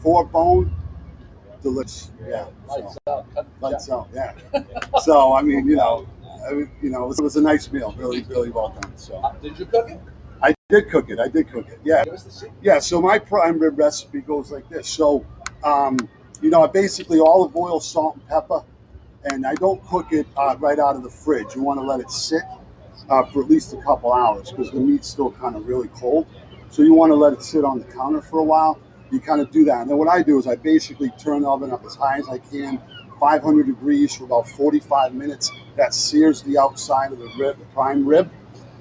4-bone, delicious. Yeah, lights out. Yeah. So I mean, it was a nice meal, really, really well done. So, did you cook it? I did cook it. Yeah. Yeah. So my prime rib recipe goes like this. So, I basically olive oil, salt, and pepper, and I don't cook it right out of the fridge. You want to let it sit for at least a couple hours because the meat's still kind of really cold. So you want to let it sit on the counter for a while. You kind of do that, and then what I do is I basically turn the oven up as high as I can. 500 degrees for about 45 minutes. That sears the outside of the prime rib,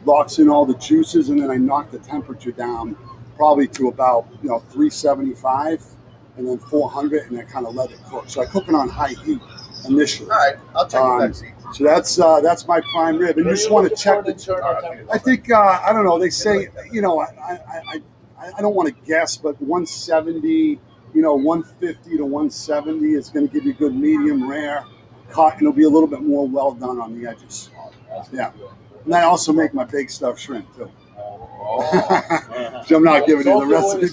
locks in all the juices, and then I knock the temperature down probably to about 375, and then 400, and then kind of let it cook. So I cook it on high heat initially. All right, I'll take a back seat. So that's my prime rib, and you just want to check the. I think I don't know. They say I don't want to guess, but 170. 150 to 170 is going to give you good medium rare cut, and it'll be a little bit more well done on the edges. Yeah, and I also make my baked stuffed shrimp too. So I'm not giving you the recipe.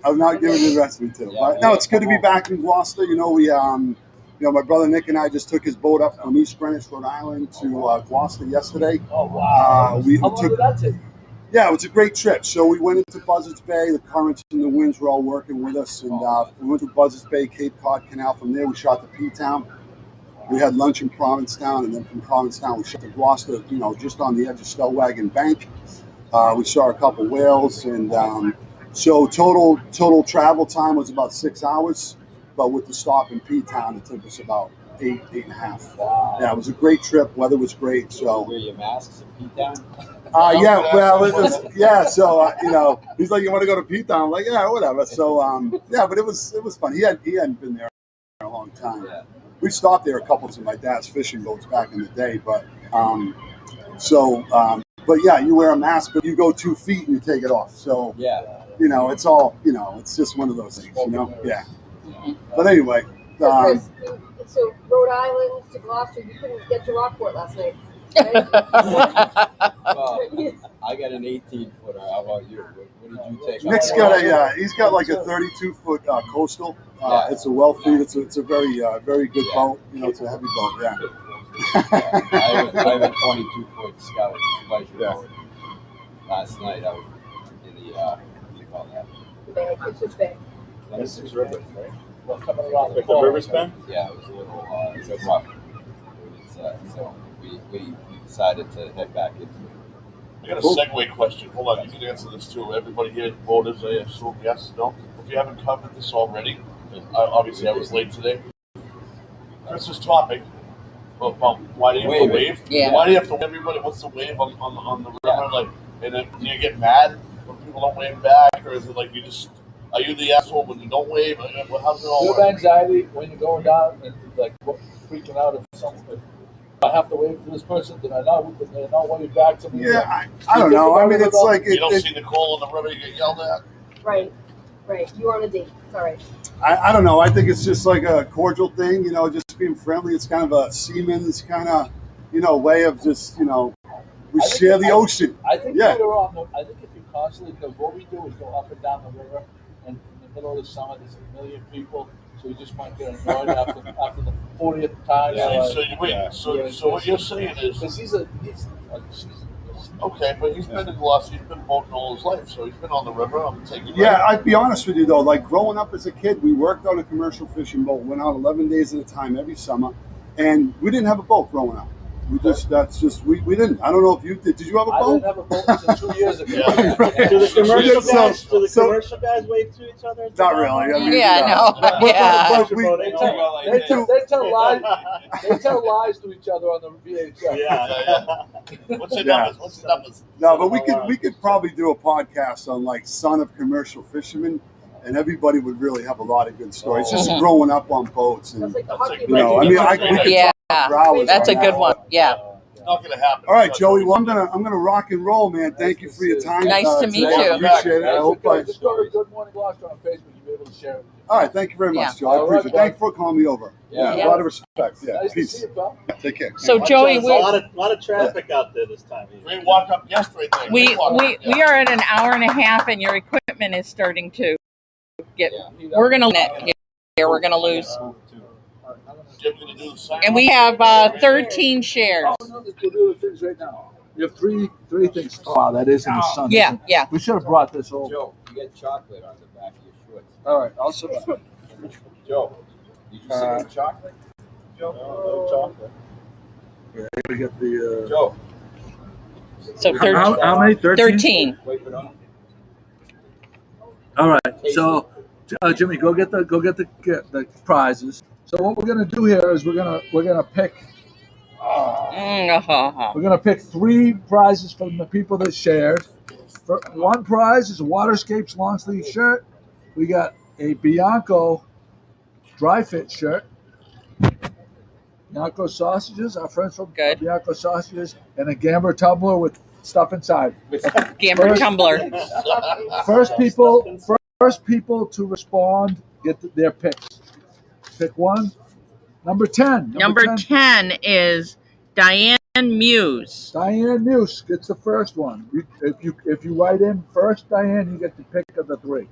I'm not giving you the recipe too. But no, it's good to be back in Gloucester. My brother Nick and I just took his boat up from East Greenwich, Rhode Island to Gloucester yesterday. Oh wow! How long did that take? Yeah, it was a great trip. So we went into Buzzards Bay. The currents and the winds were all working with us. And we went to Buzzards Bay, Cape Cod Canal. From there, we shot to P-Town. We had lunch in Provincetown. And then from Provincetown, we shot to Gloucester, just on the edge of Stellwagen Bank. We saw a couple whales. And so total travel time was about 6 hours. But with the stop in P-Town, it took us about 8.5. Wow. Yeah, it was a great trip. Weather was great. So wear your masks in P-Town? It was, so, he's like, you want to go to P-Town? I'm like, yeah, whatever. So, but it was fun. He hadn't been there in a long time. Yeah. We stopped there a couple of my dad's fishing boats back in the day, but you wear a mask, but you go 2 feet and you take it off. So, it's all, it's just one of those things, Yeah. But anyway. So Rhode Island to Gloucester, you couldn't get to Rockport last night. Right? Well, I got an 18-footer. How about you? What did you take? Nick's got he's got like a 32-foot coastal. It's a well-feed. It's a very good boat. It's a heavy boat. Yeah. I have a 22-foot Scout pleasure boat. Last night I was in the what do you call that? Which bay? Essex River, right? Well, coming around Like the river span? Yeah, it was a little rough. So we decided to head back into it. I got a segue question. Hold on, you can answer this too. Everybody here at voters, I assume yes, no. If you haven't covered this already, obviously I was late today. Chris's topic about why do you have to wave? Yeah. Why do you have to wave? Everybody wants to wave on the river, like, and then do you get mad when people don't wave back, or is it like are you the asshole when you don't wave? How's it all you work? have anxiety when you're going down and like freaking out if something. I have to wave for this person. Did I not wave back to me? Yeah, I don't know. I mean, it's like you don't see Nichole on the river, you get yelled at. Right. You on a date. It's all right. I don't know. I think it's just like a cordial thing, just being friendly. It's kind of a seaman's kind of, way of just, we share the ocean. I think later on, I think if you constantly, because what we do is go up and down the river and middle of the summer, there's 1 million people, so you just might get annoyed after the 40th time. So what you're saying is, because he's okay, but he's been in Gloucester, he's been boating all his life, so he's been on the river. I'm taking. Yeah, I'd be honest with you though. Like growing up as a kid, we worked on a commercial fishing boat. Went out 11 days at a time every summer, and we didn't have a boat growing up. We we didn't. I don't know if you did. Did you have a I boat? didn't have a boat until 2 years ago. Right. Do the commercial So- guys? Do the so- commercial guys wave to each other? Not really. I mean, Yeah, no. But Yeah. we- They tell lies to each other on the VHS. Yeah. What's the Yeah. numbers? What's the numbers? No, but we could probably do a podcast on like son of commercial fishermen, and everybody would really have a lot of good stories. Just Mhm. growing up on boats, and That's like the hockey you know, I mean, we could Yeah, talk for hours. that's a on good that. one. Yeah. Not gonna happen. All right, Joey. Well, I'm gonna rock and roll, man. Thank you for your time. Nice to meet today. I you. appreciate it. I hope I. Just go to Good Morning Gloucester on Facebook. You'll be able to share it. All right, thank you very much, Yeah. Joe. I All appreciate it. right, Thanks for calling me over. Yeah. A lot of respect. Yeah, Nice to peace. see you, pal. Take care. So Joey, There's a lot of traffic out there this time of year. Great walk up yesterday. we are at an hour and a half, and your equipment is starting to get. We're gonna net here. We're gonna lose, Jim's gonna do the same. and we have 13 shares. We'll do the things right now. You have three things. Wow, that is in the sun. Yeah, yeah. We should have brought this over. Joe, you get chocolate on the back of your shorts. All right, I'll sit back. Joe, did you see the chocolate? Joe, No chocolate. Yeah, we get the. Joe, So How many? 13. wait for them. All right. So, Jimmy, go get the prizes. So what we're gonna do here is we're gonna pick. We're gonna pick 3 prizes from the people that shared. One prize is a Waterscapes long sleeve shirt. We got a Bianco dry fit shirt. Bianco sausages, our friends from Good. Bianco sausages, and a Gamber tumbler with stuff inside. Gamber tumbler. First people to respond get their picks. Pick one. Number 10. Number 10 is Diane Muse. Diane Muse gets the first one. If you write in first, Diane, you get the pick of the 3.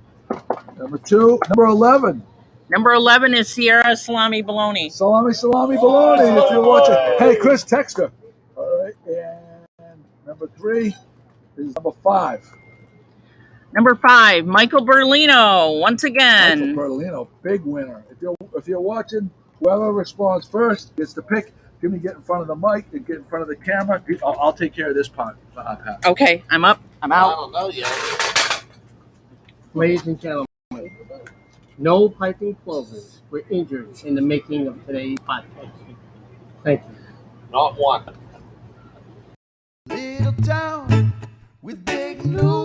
Number 11. Number 11 is Sierra Salami Bologna. Salami bologna. If you're watching, hey Chris, text her. All right, and number 3 is number 5. Number 5, Michael Berlino. Once again. Michael Berlino, big winner. If you're watching, whoever responds first gets the pick. Jimmy, get in front of the mic and get in front of the camera. I'll take care of this part. Pat. Okay, I'm up. I'm I out. don't know yet. Ladies and gentlemen, no piping clovers were injured in the making of today's podcast. Thank you. Not one. Little town with big news.